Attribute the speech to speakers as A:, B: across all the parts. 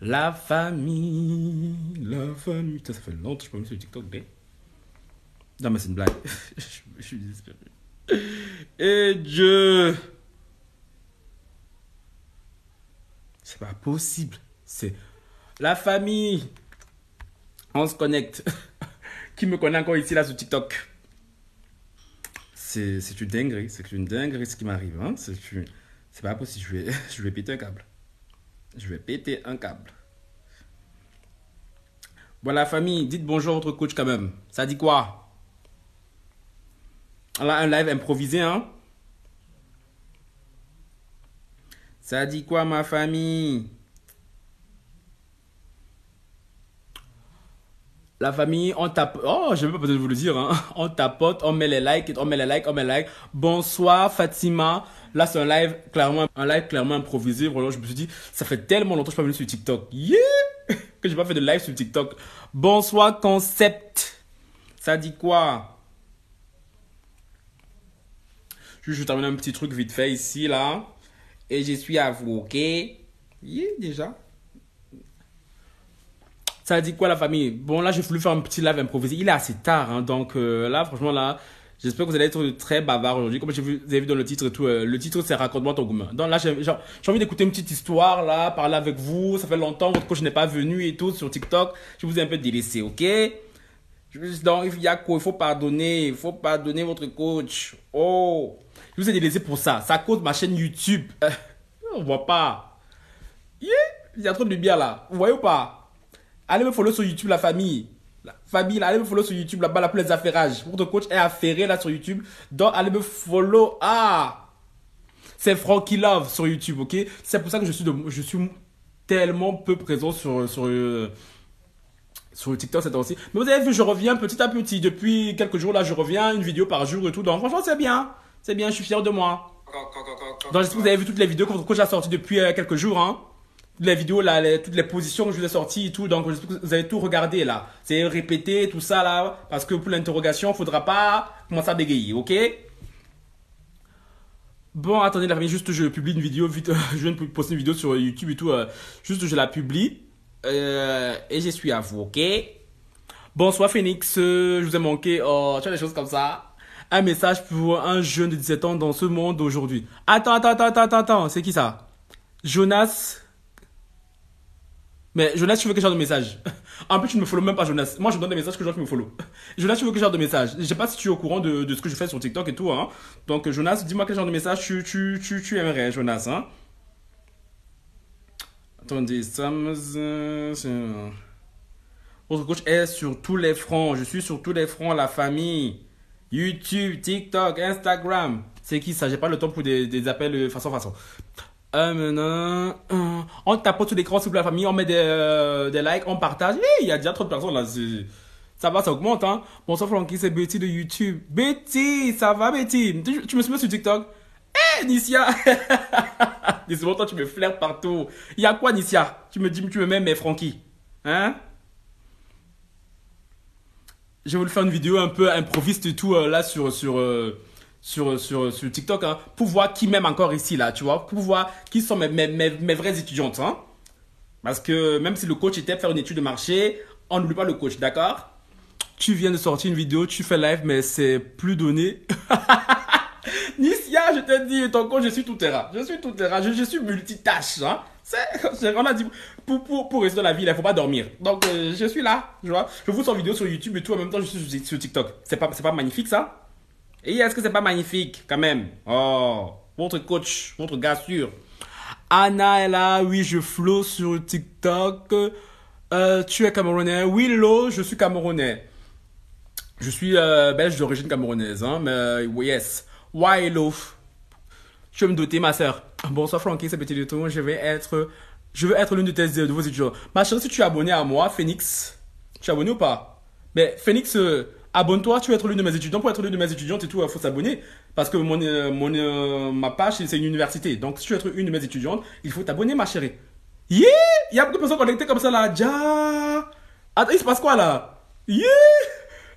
A: La famille, la famille. Putain, ça fait longtemps que je peux me sur TikTok, mais. Non, mais c'est une blague. Je suis désespéré. Et Dieu. C'est pas possible. C'est la famille. On se connecte. Qui me connaît encore ici, là, sur TikTok? C'est une dinguerie. C'est une dinguerie ce qui m'arrive. Hein? C'est pas possible. Je vais péter un câble. Je vais péter un câble. Bon, la famille, dites bonjour à votre coach quand même. Ça dit quoi? On a un live improvisé, hein? Ça dit quoi, ma famille? La famille, on tape. Oh, je vais pas peut-être vous le dire, hein. On tapote, on met les likes, on met les likes, on met les likes. Bonsoir, Fatima. Là, c'est un live clairement improvisé. Vraiment, je me suis dit, ça fait tellement longtemps que je suis pas venu sur TikTok. Yeah! Que j'ai pas fait de live sur TikTok. Bonsoir, concept. Ça dit quoi? Je termine un petit truc vite fait ici, là. Et je suis à vous, ok? Yeah, déjà. Ça dit quoi la famille? Bon, là, j'ai voulu faire un petit live improvisé. Il est assez tard, hein, donc là, franchement, là, j'espère que vous allez être très bavard aujourd'hui. Comme vous avez vu dans le titre et tout, le titre, c'est Raconte-moi ton gourmand. Donc là, j'ai envie d'écouter une petite histoire, là, parler avec vous. Ça fait longtemps, votre coach n'est pas venu et tout sur TikTok. Je vous ai un peu délaissé, ok? Donc, il y a quoi? Il faut pardonner votre coach. Oh, je vous ai délaissé pour ça. Ça cause ma chaîne YouTube. On voit pas. Yeah, il y a trop de lumière là. Vous voyez ou pas? Allez me follow sur YouTube, la famille. La famille, là, allez me follow sur YouTube, là-bas, là, pour les affairages. Votre coach est affairé, là, sur YouTube. Donc, allez me follow. Ah! C'est Frankie Love sur YouTube, ok? C'est pour ça que je suis tellement peu présent sur TikTok cette temps-ci. Mais vous avez vu, je reviens petit à petit. Depuis quelques jours, là, je reviens, une vidéo par jour et tout. Donc, franchement, c'est bien. C'est bien, je suis fier de moi. Donc, j'espère que vous avez vu toutes les vidéos que votre coach a sorties depuis quelques jours, hein? Toutes les vidéos, là, toutes les positions que je vous ai sorties et tout. Donc, j'espère que vous avez tout regardé, là. C'est répété, tout ça, là. Parce que pour l'interrogation, il ne faudra pas commencer à bégayer, ok? Bon, attendez, la famille, juste je publie une vidéo, vite, je viens de poster une vidéo sur YouTube et tout. Juste je la publie. Et je suis à vous, ok? Bonsoir, Phoenix. Je vous ai manqué. Oh, tu as des choses comme ça. Un message pour un jeune de 17 ans dans ce monde d'aujourd'hui. Attends. C'est qui ça? Jonas. Mais Jonas, tu veux quel genre de message? En plus, tu ne me follow même pas, Jonas. Moi, je donne des messages que les gens qui me follow. Jonas, tu veux quel genre de message? Je sais pas si tu es au courant de ce que je fais sur TikTok et tout, hein. Donc, Jonas, dis-moi quel genre de message tu aimerais, Jonas, hein. Attendez, votre coach est sur tous les fronts. Je suis sur tous les fronts, la famille. YouTube, TikTok, Instagram. C'est qui ça? J'ai pas le temps pour des appels façon. Maintenant, on tapote sur l'écran, s'il vous plaît, la famille, on met des likes, on partage. Il y a déjà trop de personnes là. Ça va, ça augmente, hein. Bonsoir, Francky, c'est Betty de YouTube. Betty, ça va, Betty? Tu me suis sur TikTok? Nicia! Désolé, toi, tu me flaires partout. Il y a quoi, Nicia? Tu me dis, tu me mets, mais Francky. Hein? J'ai voulu faire une vidéo un peu improviste et tout, là, sur TikTok, hein, pour voir qui m'aime encore ici, là, tu vois, pour voir qui sont mes vraies étudiantes, hein. Parce que même si le coach était faire une étude de marché, on n'oublie pas le coach, d'accord? Tu viens de sortir une vidéo, tu fais live, mais c'est plus donné. Nicia, je te dis, ton coach, je suis tout terrain. Je suis multitâche, hein. On a dit, pour rester dans la vie, il ne faut pas dormir. Donc, je suis là, tu vois. Je vous sors vidéo sur YouTube et tout, en même temps, je suis sur TikTok. C'est pas magnifique, ça? Et est-ce que c'est pas magnifique quand même? Oh, votre coach, votre gars sûr. Anna est là, oui, je flow sur TikTok. Tu es camerounais? Oui, Lo, je suis camerounais. Je suis belge d'origine camerounaise, hein, mais yes. Why, Lo? Tu veux me doter, ma soeur? Bonsoir, Francky, c'est Petit Leton. Je veux être l'une de vos étudiants. Ma chérie, si tu es abonné à moi, Phoenix, tu es abonné ou pas? Mais Phoenix, abonne-toi, tu veux être l'une de mes étudiants. Pour être l'une de mes étudiantes et tout, il faut s'abonner. Parce que ma page, c'est une université. Donc, si tu veux être une de mes étudiantes, il faut t'abonner, ma chérie. Yeah! Il y a beaucoup de personnes connectées comme ça, là. Ja! Attends, il se passe quoi, là? Yeah!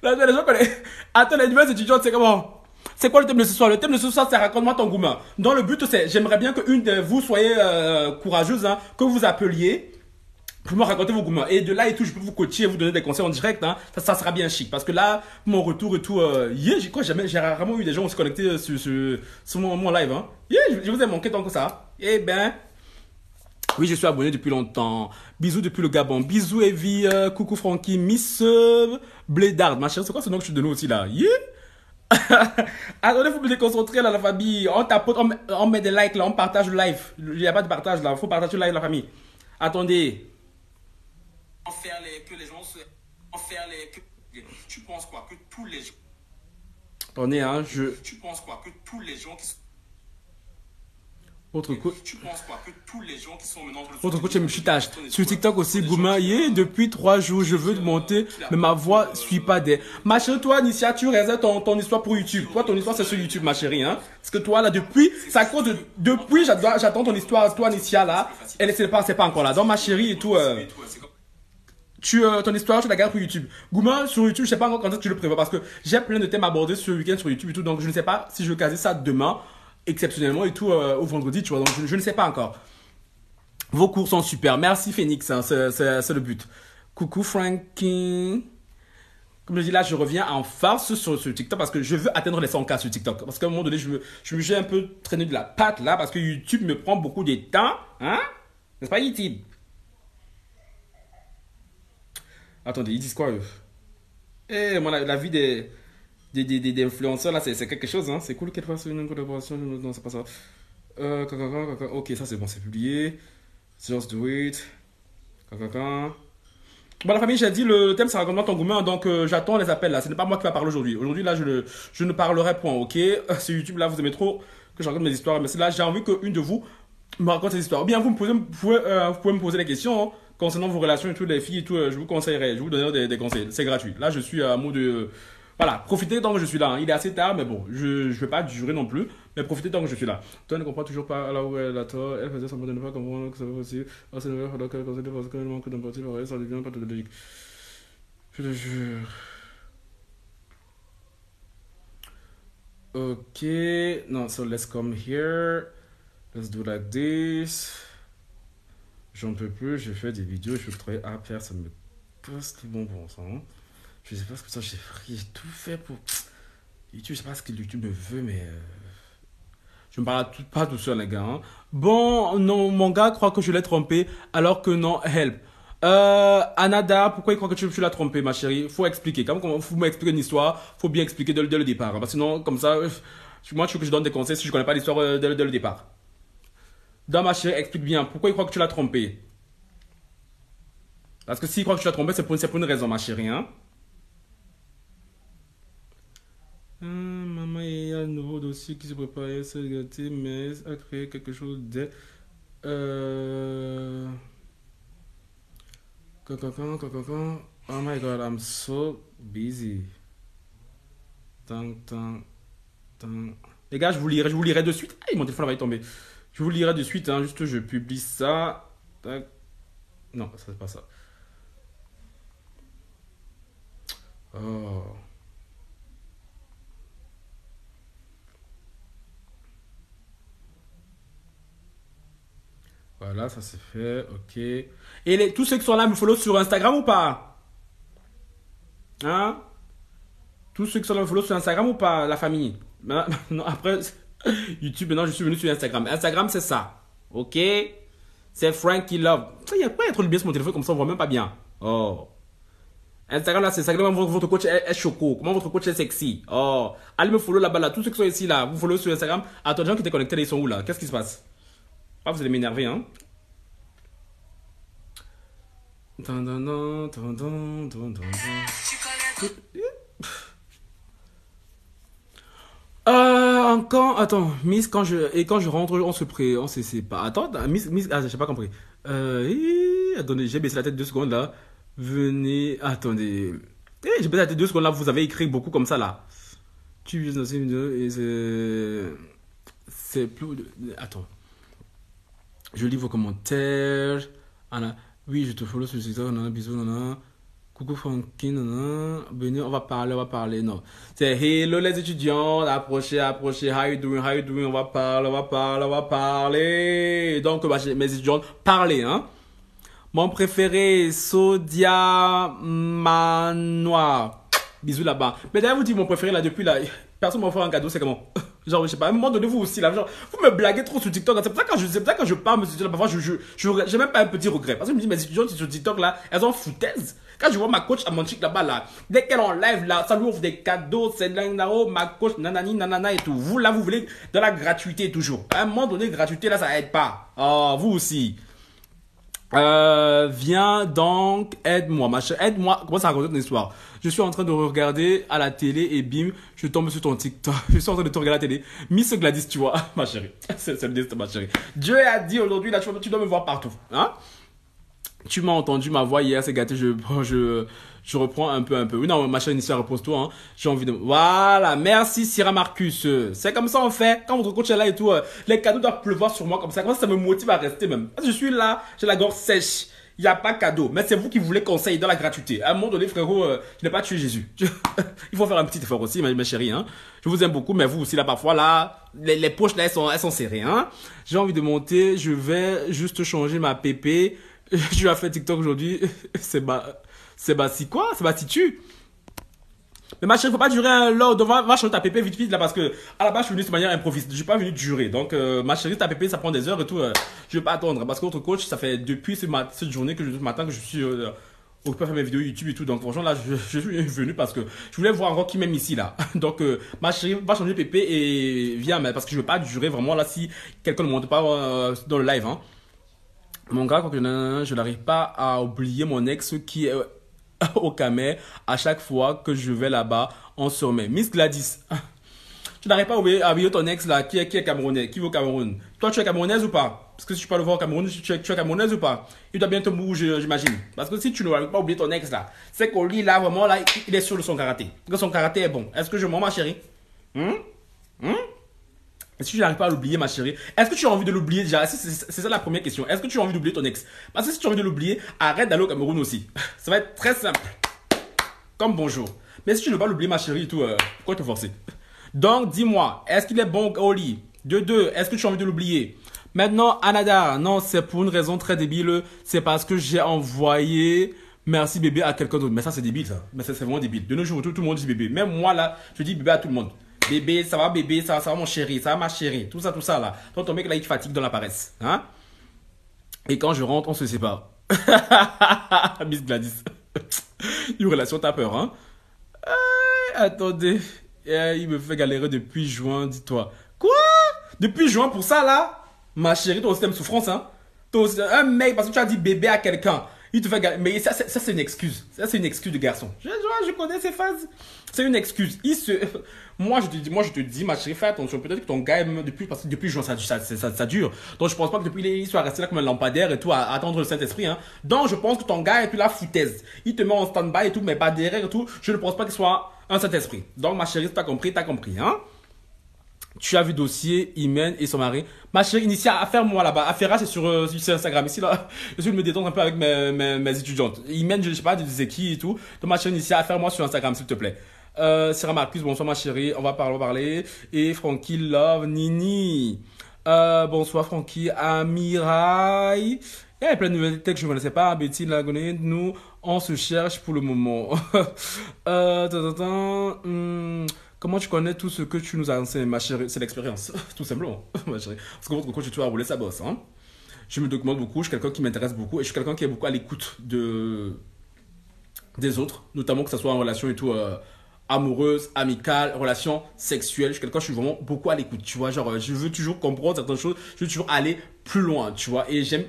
A: Là, les gens connectés. Attends, les nouvelles étudiantes, c'est comment? C'est quoi le thème de ce soir? Le thème de ce soir, c'est raconte-moi ton gourmand. Donc, le but, c'est, j'aimerais bien qu'une de vous soyez courageuse, hein, que vous appeliez Pour me raconter vos gourmands. Et de là et tout, je peux vous coacher et vous donner des conseils en direct. Hein. Ça sera bien chic. Parce que là, mon retour et tout, yeah, j'ai rarement eu des gens qui se connectés sur mon live. Hein. Yeah, je vous ai manqué tant que ça. Eh ben, oui, je suis abonné depuis longtemps. Bisous depuis le Gabon. Bisous Evie, coucou Francky, Miss Blédard. Ma chérie, c'est quoi ce nom que je te donne aussi là? Yeah. Attendez, faut me déconcentrer là, la famille. On tapote, on met des likes là, on partage le live. Il n'y a pas de partage là, il faut partager le live, la famille. Attendez. Que les gens se. Tu penses quoi? Que tous les gens. Attendez, hein, Tu penses quoi? Que tous les gens qui sont. Autre coach. Tu penses quoi? Que tous les gens qui sont maintenant. Autre coach, me chutage. Sur TikTok aussi, Gouma, depuis 3 jours, je veux te monter, mais ma voix suit pas des. Ma chérie, toi, Nicia, tu réserves ton histoire pour YouTube. Toi, ton histoire, c'est sur YouTube, ma chérie, hein. Parce que toi, là, depuis, c'est à cause de. Depuis, j'attends ton histoire, toi, Nicia, là. Elle, c'est pas encore là. Donc, ma chérie et tout, ton histoire, tu la gardes pour YouTube. Gouma, sur YouTube, je sais pas encore quand est-ce que tu le prévois parce que j'ai plein de thèmes abordés ce week-end sur YouTube et tout. Donc, je ne sais pas si je vais caser ça demain, exceptionnellement et tout, au vendredi, tu vois. Donc, je ne sais pas encore. Vos cours sont super. Merci, Phoenix. Hein, c'est le but. Coucou, Frankie. Comme je dis là, je reviens en farce sur TikTok parce que je veux atteindre les 100K sur TikTok. Parce qu'à un moment donné, j'ai un peu traîné de la patte là parce que YouTube me prend beaucoup de temps. Hein? N'est-ce pas, YouTube? Attendez, ils disent quoi eux? Eh, moi, la vie des influenceurs là, c'est quelque chose, hein. C'est cool qu'elle fasse une collaboration. Non, c'est pas ça. Ok, ça c'est bon, c'est publié. Just do it. Bon, la famille, j'ai dit, le thème c'est raconte-moi ton gourmand, donc j'attends les appels là. Ce n'est pas moi qui va parler aujourd'hui. Aujourd'hui, là, je ne parlerai point, ok? Sur YouTube, là, vous aimez trop que je raconte mes histoires, mais c'est là, j'ai envie qu'une de vous me raconte ces histoires. Ou bien, vous pouvez me poser des questions. Hein. Concernant vos relations et tout, les filles et tout, je vous conseillerais, je vous donnerai des conseils. C'est gratuit. Là, je suis à mot de. Voilà, profitez tant que je suis là. Hein. Il est assez tard, mais bon, je ne vais pas durer non plus. Mais profitez tant que je suis là. Toi, ne comprends toujours pas là où elle a tort. Elle faisait semblant de ne pas comprendre que ça va aussi. Oh, c'est ne pas qu'elle conseille parce qu'elle manque d'empathie. Ça devient pas de logique. Je te jure. Ok. Non, so let's come here. Let's do like this. J'en peux plus, je fais des vidéos, je veux travailler à faire, ça me casse les bonbons, ça. Hein. Je sais pas ce que ça, j'ai tout fait pour. YouTube, je sais pas ce que YouTube me veut, mais. Je me parle pas tout seul, les gars. Hein. Bon, non, mon gars croit que je l'ai trompé, alors que non, help. Anada, pourquoi il croit que tu l'as trompé, ma chérie? Faut expliquer. Quand vous m'expliquez une histoire, faut bien expliquer dès le départ. Hein, parce que sinon, comme ça, moi, je veux que je donne des conseils si je connais pas l'histoire dès le départ. Dans ma chérie, explique bien pourquoi il croit que tu l'as trompé. Parce que s'il croit que tu l'as trompé, c'est pour une raison, ma chérie. Hein? Maman, il y a un nouveau dossier qui se prépare à se gâter, mais a créé quelque chose de. Oh my god, I'm so busy. Les gars, je vous lirai de suite. Mon téléphone va y tomber. Je vous lirai de suite, hein, juste je publie ça. Tac. Non, ça c'est pas ça. Oh. Voilà, ça c'est fait, ok. Et tous ceux qui sont là me follow sur Instagram ou pas? Hein? Tous ceux qui sont là me follow sur Instagram ou pas, la famille? Non, après... YouTube, maintenant je suis venu sur Instagram. Instagram, c'est ça. Ok? C'est Frankie Love. Il n'y a pas trop de bien sur mon téléphone comme ça, on voit même pas bien. Oh. Instagram, là, c'est ça. Comment votre coach est choco. Comment votre coach est sexy. Oh. Allez me follow là-bas, là. Tous ceux qui sont ici, là. Vous follow sur Instagram. Attends, les gens qui étaient connectés, là, ils sont où, là? Qu'est-ce qui se passe? Ah, vous allez m'énerver, hein? Attends, Miss, quand je rentre, on se sépare. Attends, Miss, j'ai pas compris. Attendez, j'ai baissé la tête 2 secondes là. Venez, attendez. J'ai baissé la tête 2 secondes là, vous avez écrit beaucoup comme ça là. Tu vis dans cette vidéo et c'est plus. Attends. Je lis vos commentaires. Anna, oui, je te follow sur TikTok, bisous, nana. Coucou Frankie, Benny, on va parler, non. C'est hello les étudiants, approchez, how you doing, on va parler. Donc, mes étudiants, parlez, hein. Mon préféré, Sodia Manoir. Bisous là-bas. Mais d'ailleurs, vous dites mon préféré là depuis là. Personne m'a offert un cadeau, c'est comment? Genre, je sais pas, à un moment donné, vous aussi là. Genre, vous me blaguez trop sur TikTok. C'est pour ça que quand je parle, me là, parfois, j'ai même pas un petit regret. Parce que je me dis, mes étudiantes sur TikTok là, elles ont foutaise. Quand je vois ma coach à mon chic là-bas là, dès qu'elle en live là, ça lui offre des cadeaux, c'est là, ma coach, nanani, nanana et tout. Vous là, vous voulez de la gratuité toujours. À un moment donné, gratuité là, ça aide pas. Oh, vous aussi. Viens donc, aide-moi, ma chère, aide-moi. Commence à raconter ton histoire. Je suis en train de regarder à la télé et bim, je tombe sur ton TikTok. Je suis en train de te regarder à la télé. Miss Gladys, tu vois, ma chérie. C'est le destin, ma chérie. Dieu a dit aujourd'hui, là, tu dois me voir partout. Hein? Tu m'as entendu ma voix hier, c'est gâté, je reprends un peu. Oui, non, ma chère initiale, repose-toi, hein. J'ai envie de... Voilà, merci Syrah Marcus. C'est comme ça on fait. Quand votre coach est là et tout, les cadeaux doivent pleuvoir sur moi comme ça. Comme ça me motive à rester même. Parce que je suis là, j'ai la gorge sèche. Il n'y a pas cadeau. Mais c'est vous qui voulez conseil dans la gratuité. À un moment donné, frérot, je n'ai pas tué Jésus. Il faut faire un petit effort aussi, ma chérie, hein. Je vous aime beaucoup, mais vous aussi, là, parfois, là, les poches, là, elles sont serrées, hein. J'ai envie de monter, je vais juste changer ma pépé. Je lui ai fait TikTok aujourd'hui. C'est si quoi? C'est si tu. Mais ma chérie, faut pas durer un lot. Va changer ta pépé vite vite là parce que à la base je suis venu de manière improvisée. Je suis pas venu durer. Donc ma chérie, ta pépé ça prend des heures et tout. Je vais pas attendre parce que notre coach ça fait depuis cette journée ce matin que je suis occupé à faire mes vidéos YouTube et tout. Donc franchement là je suis venu parce que je voulais voir encore qui m'aime ici là. Donc ma chérie va changer pépé et viens mais parce que je veux pas durer vraiment là si quelqu'un ne monte pas dans le live hein. Mon gars, quand je n'arrive pas à oublier mon ex qui est au Camer à chaque fois que je vais là-bas, on se remet. Miss Gladys, tu n'arrives pas à oublier ton ex là qui est camerounais, qui vit au Cameroun. Toi, tu es camerounaise ou pas? Parce que si tu parles voir au Cameroun, tu es camerounaise ou pas? Il doit bien te bouger, j'imagine. Parce que si tu n'arrives pas à oublier ton ex là, c'est qu'au lit là, vraiment là, il est sûr de son karaté. Que son karaté est bon. Est-ce que je mens, ma chérie? Hum? Hum? Est-ce que tu n'arrives pas à l'oublier, ma chérie? Est-ce que tu as envie de l'oublier déjà? C'est ça la première question. Est-ce que tu as envie d'oublier ton ex? Parce que si tu as envie de l'oublier, arrête d'aller au Cameroun aussi. Ça va être très simple. Comme bonjour. Mais si tu ne veux pas l'oublier, ma chérie, et tout, pourquoi te forcer? Donc, dis-moi, est-ce qu'il est bon au lit? De deux, est-ce que tu as envie de l'oublier? Maintenant, Anada, non, c'est pour une raison très débile. C'est parce que j'ai envoyé merci bébé à quelqu'un d'autre. Mais ça, c'est débile, ça. Mais c'est vraiment débile. De nos jours, tout le monde dit bébé. Même moi, là, je dis bébé à tout le monde. Bébé, ça va mon chéri, ça va ma chérie, tout ça là. Donc ton mec là il te fatigue dans la paresse, hein? Et quand je rentre, on se sépare. Miss Gladys. Une relation t'as peur, hein? Attendez, il me fait galérer depuis juin, dis-toi. Quoi? Depuis juin pour ça là? Ma chérie, toi aussi t'aimes souffrance, hein? Toi aussi, un mec, parce que tu as dit bébé à quelqu'un, il te fait galérer. Mais ça c'est une excuse. Ça c'est une excuse de garçon. Je connais ces phases. C'est une excuse. Moi je te dis, ma chérie, fais attention. Peut-être que ton gars aime parce que depuis juin ça dure. Donc je pense pas que depuis il soit resté là comme un lampadaire et tout à attendre le Saint-Esprit, hein. Donc je pense que ton gars est plus la foutaise. Il te met en stand-by et tout, mais pas derrière et tout. Je ne pense pas qu'il soit un Saint-Esprit. Donc ma chérie, t'as compris, hein? Tu as vu dossier, Imen et son mari. Ma chérie, Initia, affaire-moi là-bas. Affaire, c'est sur Instagram. Ici, là, je suis de me détendre un peu avec mes étudiantes. Imen, je ne sais pas, je sais qui et tout. Donc, ma chérie, Initia, affaire-moi sur Instagram, s'il te plaît. Sarah Marcus, bonsoir, ma chérie. On va parler. Et Frankie Love, Nini. Bonsoir, Frankie. Amirai. Il y a plein de nouvelles tech que je ne connaissais pas. Betty Lagonnet, nous, on se cherche pour le moment. Comment tu connais tout ce que tu nous as enseigné, ma chérie? C'est l'expérience, tout simplement, ma chérie. Parce que votre coach, tu as roulé sa bosse, hein. Je me documente beaucoup, je suis quelqu'un qui m'intéresse beaucoup et je suis quelqu'un qui est beaucoup à l'écoute des autres, notamment que ce soit en relation et tout, amoureuse, amicale, relation sexuelle. Je suis quelqu'un, je suis vraiment beaucoup à l'écoute, tu vois. Genre, je veux toujours comprendre certaines choses, je veux toujours aller plus loin, tu vois. Et j'aime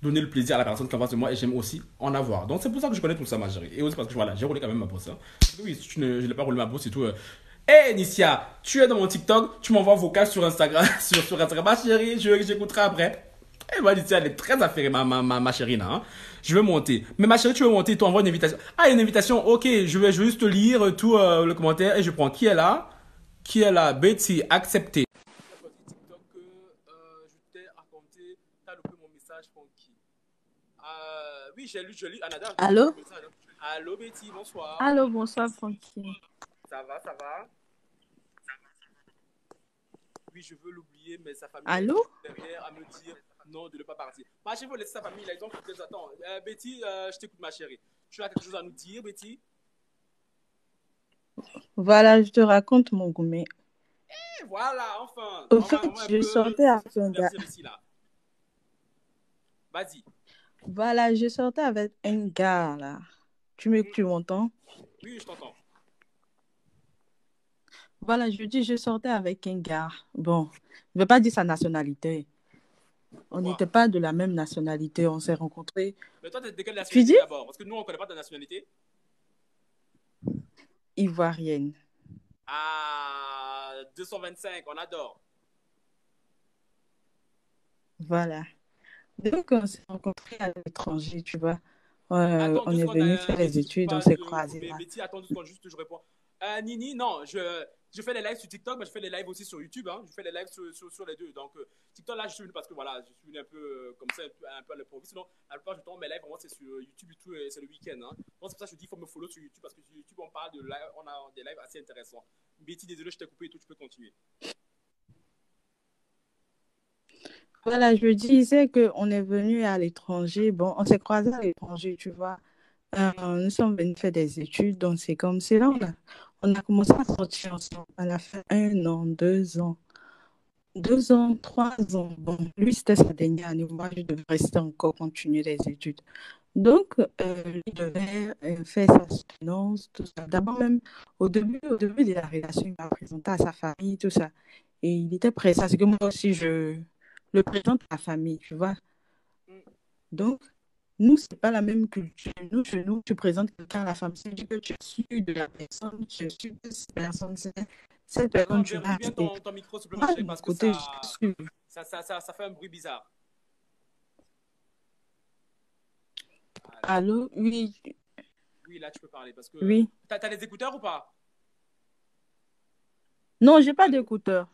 A: donner le plaisir à la personne qui est en face de moi et j'aime aussi en avoir. Donc c'est pour ça que je connais tout ça, ma chérie. Et aussi parce que voilà, j'ai roulé quand même ma bosse, hein. Oui, si je n'ai pas roulé ma bosse et tout. Hey Nicia, tu es dans mon TikTok, tu m'envoies un vocal sur Instagram, sur Instagram, ma chérie, j'écouterai après. Et moi, Nicia, elle est très affairée, ma chérie, là, hein. Je veux monter. Mais ma chérie, tu veux monter, tu envoies une invitation. Ah, une invitation, ok, je vais juste lire tout le commentaire et je prends qui est là. Qui est là? Betty, accepté. TikTok que je t'ai raconté, t'as loupé mon message, Francky. Oui, j'ai lu, Anada.
B: Allô?
A: Allô, Betty, bonsoir.
B: Allô, bonsoir, Francky.
A: Ça va? Oui, je veux l'oublier, mais sa famille
B: Allô?
A: est derrière à me dire Non, de ne pas partir. Ma chérie, faut laisser sa famille là. Ils ont fait des attentes. Betty, je t'écoute, ma chérie. Tu as quelque chose à nous dire, Betty?
B: Voilà, je te raconte mon gourmet.
A: Et voilà, enfin.
B: Au
A: On
B: fait,
A: va un
B: je
A: peu
B: sortais avec
A: se
B: un gars.
A: divertir ici, là. Vas-y.
B: Voilà, je sortais avec un gars là.
A: Mm.
B: Tu m'entends?
A: Oui, je t'entends.
B: Voilà, je dis, je sortais avec un gars. Bon, je ne vais pas dire sa nationalité. On
A: Pourquoi?
B: n'était pas de la même nationalité. On s'est rencontrés.
A: Mais toi, t'es de quelle
B: Tu
A: nationalité
B: dis?
A: d'abord? Parce que nous, on ne connaît pas ta nationalité.
B: Ivoirienne.
A: Ah, 225, on adore.
B: Voilà. Donc, on s'est rencontrés à l'étranger, tu vois.
A: Attends
B: On
A: deux
B: est
A: secondes,
B: venu faire les
A: Betty, tu
B: études, on
A: parles
B: s'est
A: de.
B: croisés là.
A: Betty, attends 2 secondes, juste je réponds. Nini, non, je fais les lives sur TikTok, mais je fais les lives aussi sur YouTube. Hein. Je fais les lives sur les deux. Donc, TikTok, là, je suis venu parce que voilà, je suis venu un peu comme ça, un peu à l'improviste. Sinon, la plupart du temps, mes lives, vraiment, c'est sur YouTube, YouTube c'est le week-end. Hein. Donc, c'est pour ça que je dis, il faut me follow sur YouTube parce que sur YouTube, on parle de live, on a des lives assez intéressants. Betty, désolé, je t'ai coupé et tout, tu peux continuer.
B: Voilà, je disais qu'on est venu à l'étranger. Bon, on s'est croisés à l'étranger, tu vois. Nous sommes venus faire des études, donc c'est là on a commencé à sortir ensemble. On a fait 1 an, 2 ans, 2 ans, 3 ans. Bon, lui, c'était sa dernière année. Moi, je devais rester encore, continuer les études. Donc, il devait faire sa soutenance, tout ça. D'abord, même au début de la relation, il m'a présenté à sa famille, tout ça. Et il était prêt. Ça, c'est que moi aussi, je le présente à la famille, tu vois.
A: Mm.
B: Donc, nous, c'est pas la même culture. Nous, chez nous, tu présentes quelqu'un à la famille, c'est que tu es sûr de la personne, tu es sûr que cette personne,
A: Attends,
B: tu vas
A: vérifie bien
B: rester.
A: ton micro, s'il te plaît, ma
B: Moi, de
A: chérie,
B: mon
A: parce que
B: côté, je suis sûre.
A: ça fait un bruit bizarre. Voilà.
B: Allô? Oui,
A: Oui, là, tu peux parler parce que.
B: oui.
A: T'as des écouteurs ou pas?
B: Non, j'ai pas
A: Allô?
B: d'écouteur.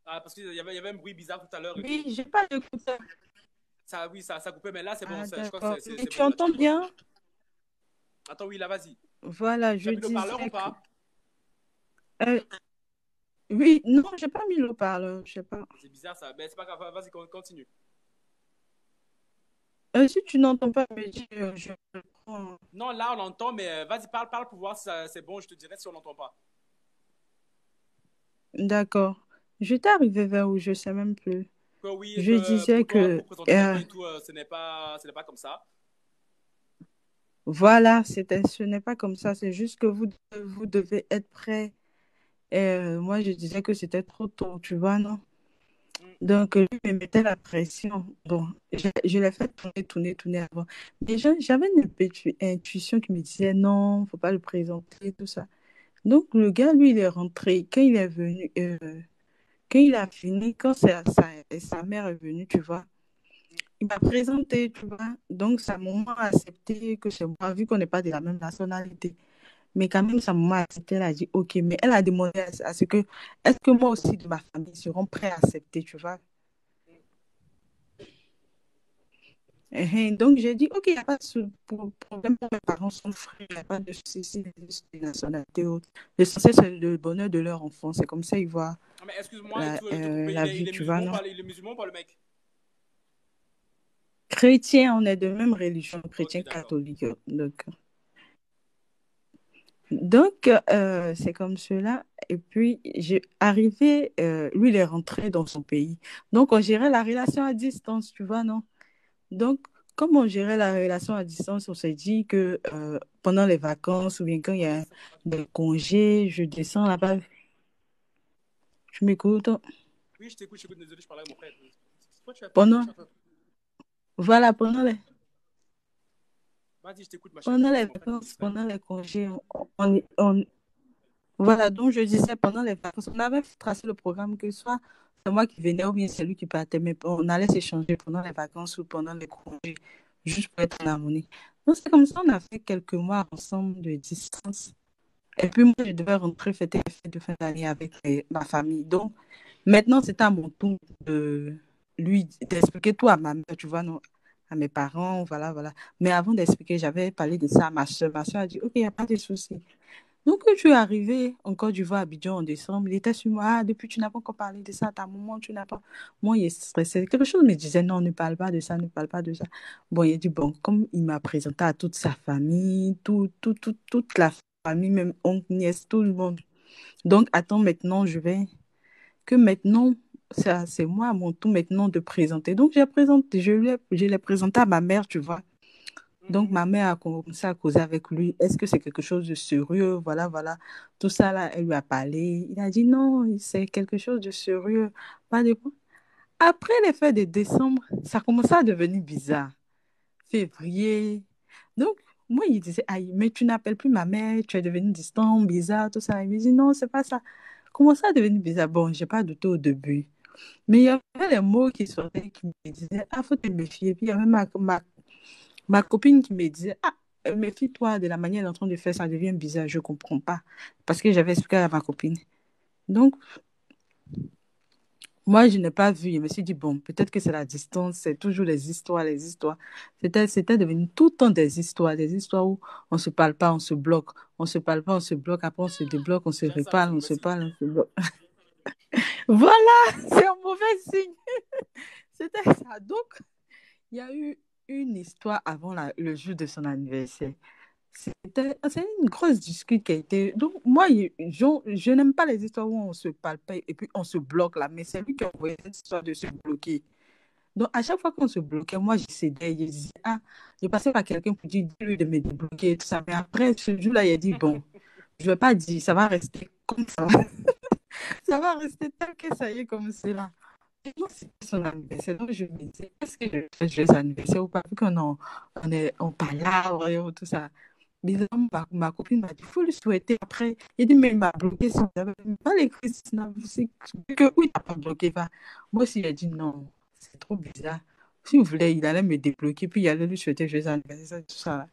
A: Ah, parce qu'il y avait un bruit bizarre tout à l'heure et
B: Oui,
A: tout.
B: j'ai pas d'écouteur.
A: Ça, oui, ça coupait, mais là, c'est bon.
B: Ah,
A: Je crois que
B: d'accord. Mais
A: c'est
B: tu
A: bon. Là, tu
B: entends
A: peux continuer.
B: bien?
A: Attends, oui, là, vas-y.
B: Voilà,
A: Tu
B: je
A: as mis le parleur ou
B: disais que.
A: pas?
B: euh, oui, non, j'ai pas mis le parleur, je sais pas.
A: C'est bizarre ça. Mais c'est pas grave, vas-y, continue.
B: Si tu n'entends pas me dire, je prends.
A: Non, là, on entend, mais vas-y, parle pour voir si c'est bon. Je te dirai si on n'entend pas.
B: D'accord. Je t'ai arrivé vers où je sais même plus.
A: Que oui,
B: Je
A: que
B: disais
A: pour
B: que
A: présenter quelqu'un et tout, ce n'est pas comme ça.
B: voilà, ce n'est pas comme ça. C'est juste que vous devez être prêt. Moi, je disais que c'était trop tôt, tu vois, non?
A: Mm.
B: Donc, lui me mettait la pression. Bon, je l'ai fait tourner avant. Mais j'avais une petite intuition qui me disait non, faut pas le présenter, tout ça. Donc, le gars, lui, il est rentré. Quand il est venu, quand il a fini, quand sa mère est venue, tu vois, il m'a présenté, tu vois. Donc, sa maman a accepté que c'est moi, vu qu'on n'est pas de la même nationalité. Mais quand même, sa maman a accepté, elle a dit OK. Mais elle a demandé à ce que, est-ce que moi aussi, de ma famille, seront prêts à accepter, tu vois. Donc, j'ai dit, OK, il n'y a pas de problème pour mes parents sont frères, il n'y a pas de souci de nationalité ou autre. L'essentiel, c'est le bonheur de leur enfant. C'est comme ça ils voient
A: Ah, mais excuse-moi de te couper.
B: la vie,
A: Il est
B: tu vois,
A: musulman,
B: non?
A: il est musulman, pas le mec?
B: Chrétien, on est de même religion,
A: Ok,
B: chrétien
A: d'accord.
B: catholique. Donc, c'est comme cela. Et puis, j'ai arrivé, lui, il est rentré dans son pays. Donc, on gérait la relation à distance, tu vois, non? Donc, comme on gérait la relation à distance, on s'est dit que pendant les vacances ou bien quand il y
A: Ok,
B: a
A: c'est ça, c'est pas du tout.
B: des congés, je descends là-bas. Tu m'écoutes?
A: Oui, je t'écoute, désolé, je parlais à mon frère. Pourquoi tu as fait?
B: Pendant, voilà,
A: Vas-y, je t'écoute, ma chérie,
B: pendant
A: désolé,
B: les
A: c'est mon frère qui me
B: vacances,
A: distrait.
B: pendant les congés, voilà, donc je disais pendant les vacances, on avait tracé le programme que soit c'est moi qui venais ou bien c'est lui qui partait, mais on allait s'échanger pendant les vacances ou pendant les congés, juste pour être en harmonie. Donc, c'est comme ça, on a fait quelques mois ensemble de distance. Et puis moi, je devais rentrer fêter les fêtes de fin d'année avec ma famille. Donc, maintenant, c'est à mon tour de lui d'expliquer tout à ma mère, tu vois, non, à mes parents, voilà, voilà. Mais avant d'expliquer, j'avais parlé de ça à ma soeur. Ma soeur a dit, OK, il n'y a pas de souci. Donc, quand je suis arrivée en Côte d'Ivoire, à Abidjan, en décembre, il était sur moi. Ah, depuis, tu n'as pas encore parlé de ça à ta maman, tu n'as pas. Moi, il est stressé. Quelque chose me disait, non, ne parle pas de ça, ne parle pas de ça. Bon, il a dit, bon, comme il m'a présenté à toute sa famille, toute la famille, même oncle, nièce, tout le monde. Donc, attends, maintenant, que maintenant, ça, c'est moi à mon tour maintenant de présenter. Donc, je l'ai présenté à ma mère, tu vois. Donc,
A: Mhm.
B: ma mère a commencé à causer avec lui. Est-ce que c'est quelque chose de sérieux? Voilà, voilà. Tout ça, là, elle lui a parlé. Il a dit non, c'est quelque chose de sérieux. Pas de... Après les fêtes de décembre, ça commençait à devenir bizarre. Février. Donc, moi, il disait, aïe, mais tu n'appelles plus ma mère, tu es devenu distant, bizarre, tout ça. Il me dit, non, c'est pas ça. Comment ça devenu bizarre? Bon, j'ai pas douté au début. Mais il y avait des mots qui sortaient qui me disaient, ah, faut te méfier. Puis il y avait ma copine qui me disait, ah, méfie-toi de la manière dont on le fait, ça devient bizarre, je ne comprends pas. Parce que j'avais expliqué à ma copine. Donc, moi, je n'ai pas vu. Je me suis dit, bon, peut-être que c'est la distance, c'est toujours les histoires, les histoires. C'était devenu tout le temps des histoires où on ne se parle pas, on se bloque. On ne se parle pas, on se bloque, après on se débloque, on se
A: Déjà, ça, là, c'est
B: reparle, on
A: mauvais
B: se
A: signe.
B: parle, on se bloque. Voilà, c'est un mauvais signe. C'était ça. Donc, il y a eu une histoire avant le jour de son anniversaire. C'est une grosse discussion qui a été. Donc, moi, je n'aime pas les histoires où on se parle pas et puis on se bloque là, mais c'est lui qui a envoyé cette histoire de se bloquer. Donc, à chaque fois qu'on se bloquait, moi, je cédais. Je disais, ah, je passais par quelqu'un pour dire, dis-lui de me débloquer et tout ça. Mais après, ce jour-là, il a dit, bon, je ne vais pas dire, ça va rester comme ça. Ça va rester tel que ça y est, comme c'est là. Et moi, c'était son anniversaire. Donc, je me disais, est-ce que je fais joyeux anniversaire ou pas? Vu on parle, et tout ça. Bizarrement, ma copine m'a dit, il faut lui souhaiter. Après, il dit, mais il m'a bloqué. Si vous avez pas l'écrit, c'est que oui, il n'a pas bloqué. Va. Moi aussi, il a dit, non, c'est trop bizarre. Si vous voulez, il allait me débloquer, puis il allait lui souhaiter joyeux anniversaire, tout ça.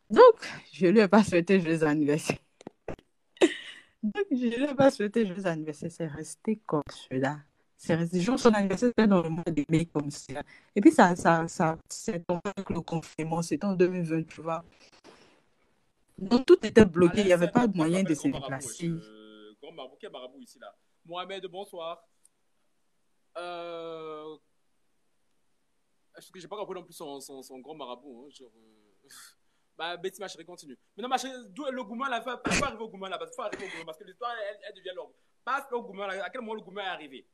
B: Donc, je ne lui ai pas souhaité joyeux anniversaire. Donc, je ne lui ai pas souhaité joyeux anniversaire. C'est resté comme cela. C'est resté. Jour de son anniversaire, c'était dans le mois de mai, comme ça. Et puis, c'est tombé avec le confinement. C'était en 2020, tu vois. Donc, tout était bloqué. Il
A: Alain
B: n'y avait
A: 7,
B: pas de
A: pourquoi tu
B: moyen de
A: m'appelles
B: se
A: grand marabout, wesh?
B: déplacer.
A: Grand marabout, quel marabout ici, là? Mohamed, bonsoir. Euh, Est-ce que j'ai pas compris non plus son grand marabout, hein, genre. Bah, Betty, ma chérie, continue. Maintenant, ma chérie, d'où est le gourmand là? Faut arriver au gourmand là, faut arriver au gourmand parce que l'histoire, elle devient longue. Passe au gourmand là. À quel moment le gourmand est arrivé?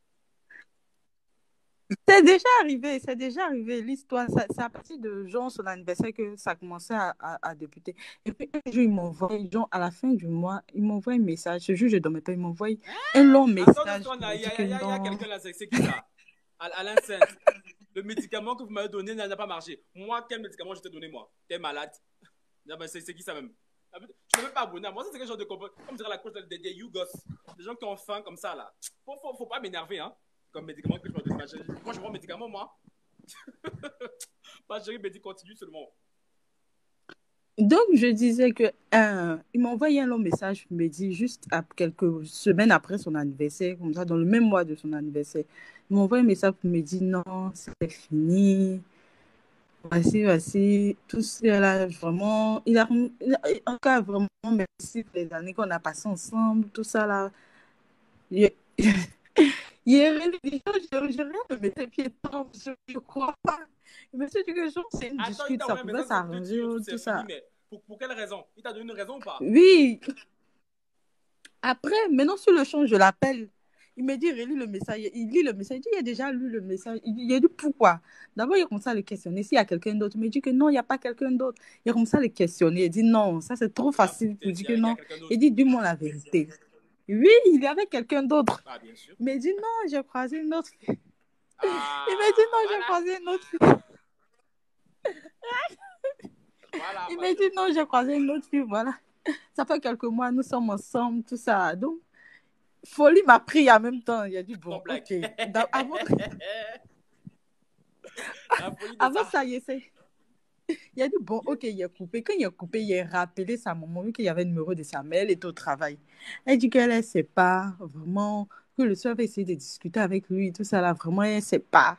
B: C'est déjà arrivé, c'est déjà arrivé. L'histoire, c'est à partir de Jean, son anniversaire, que ça a commencé à débuter. Et puis, un jour, il m'envoie, Jean, à la fin du mois, il m'envoie un message. Ce jour, je ne dormais pas. Il m'envoie un long
A: Attends, deux
B: message
A: secondes
B: qui
A: là.
B: me dit que
A: Il y a
B: non.
A: quelqu'un là, c'est qui ça? Alain Sainte. Le médicament que vous m'avez donné n'a pas marché. Moi, quel médicament je t'ai donné, moi? T'es malade? Non, mais c'est qui ça même? Je ne suis même pas abonné à moi. Ça, c'est quel genre de comportement? Comme dirait la coach des YouGos. Des gens qui ont faim comme ça, là. Faut pas m'énerver, hein. Comme médicament que je me donne. Moi, je prends médicament, moi. Ma chérie me dit continue seulement.
B: Donc, je disais que il m'a envoyé un long message, il me dit juste quelques semaines après son anniversaire, comme ça, dans le même mois de son anniversaire. Il m'a envoyé un message pour me dire non, c'est fini. Voici, voici, tout cela, vraiment, encore vraiment, merci pour les années qu'on a passées ensemble, tout ça là. Il, il est revenu, je rien de mes pieds dedans, je ne crois pas. Je me suis dit que genre, c'est une
A: Attends, il
B: dispute,
A: t'a
B: ça
A: envoyé un
B: pouvait
A: message pour te
B: s'arranger,
A: dire tout
B: tout
A: c'est fini,
B: ça.
A: mais pour quelle raison? Il t'a donné une raison ou pas?
B: Oui, après, maintenant sur le champ, je l'appelle. Il me dit, relis le message. Il lit le message. Il dit, il a déjà lu le message. Il a dit, pourquoi? D'abord, il commence à le questionner. S'il y a quelqu'un d'autre, il me dit que non, il n'y a pas quelqu'un d'autre. Il commence à le questionner. Il dit, non, ça c'est trop
A: Il t'a
B: facile
A: foutu
B: pour dire que
A: direct, il y a
B: non.
A: quelqu'un
B: Il
A: d'autre.
B: dit, dis-moi la vérité. Oui, il y avait quelqu'un d'autre.
A: Ah, bien sûr.
B: Il me dit, non, j'ai croisé une autre fille. Il me dit,
A: Ah,
B: non, j'ai
A: voilà.
B: croisé une autre fille.
A: Voilà,
B: Il
A: ma
B: me dit,
A: chérie.
B: non, j'ai croisé une autre fille. Voilà. Ça fait quelques mois, nous sommes ensemble, tout ça. Donc, Folie m'a pris en même temps. Il a dit,
A: Non,
B: bon,
A: blague.
B: ok. Avant,
A: La folie de
B: avant
A: ça.
B: ça, il a dit, bon, ok, il a coupé. Quand il a coupé, il a rappelé sa maman, vu qu'il y avait le numéro de sa mère, elle était au travail. Elle dit qu'elle ne sait pas vraiment, que le soir va essayer de discuter avec lui, tout ça là, vraiment, elle ne sait pas.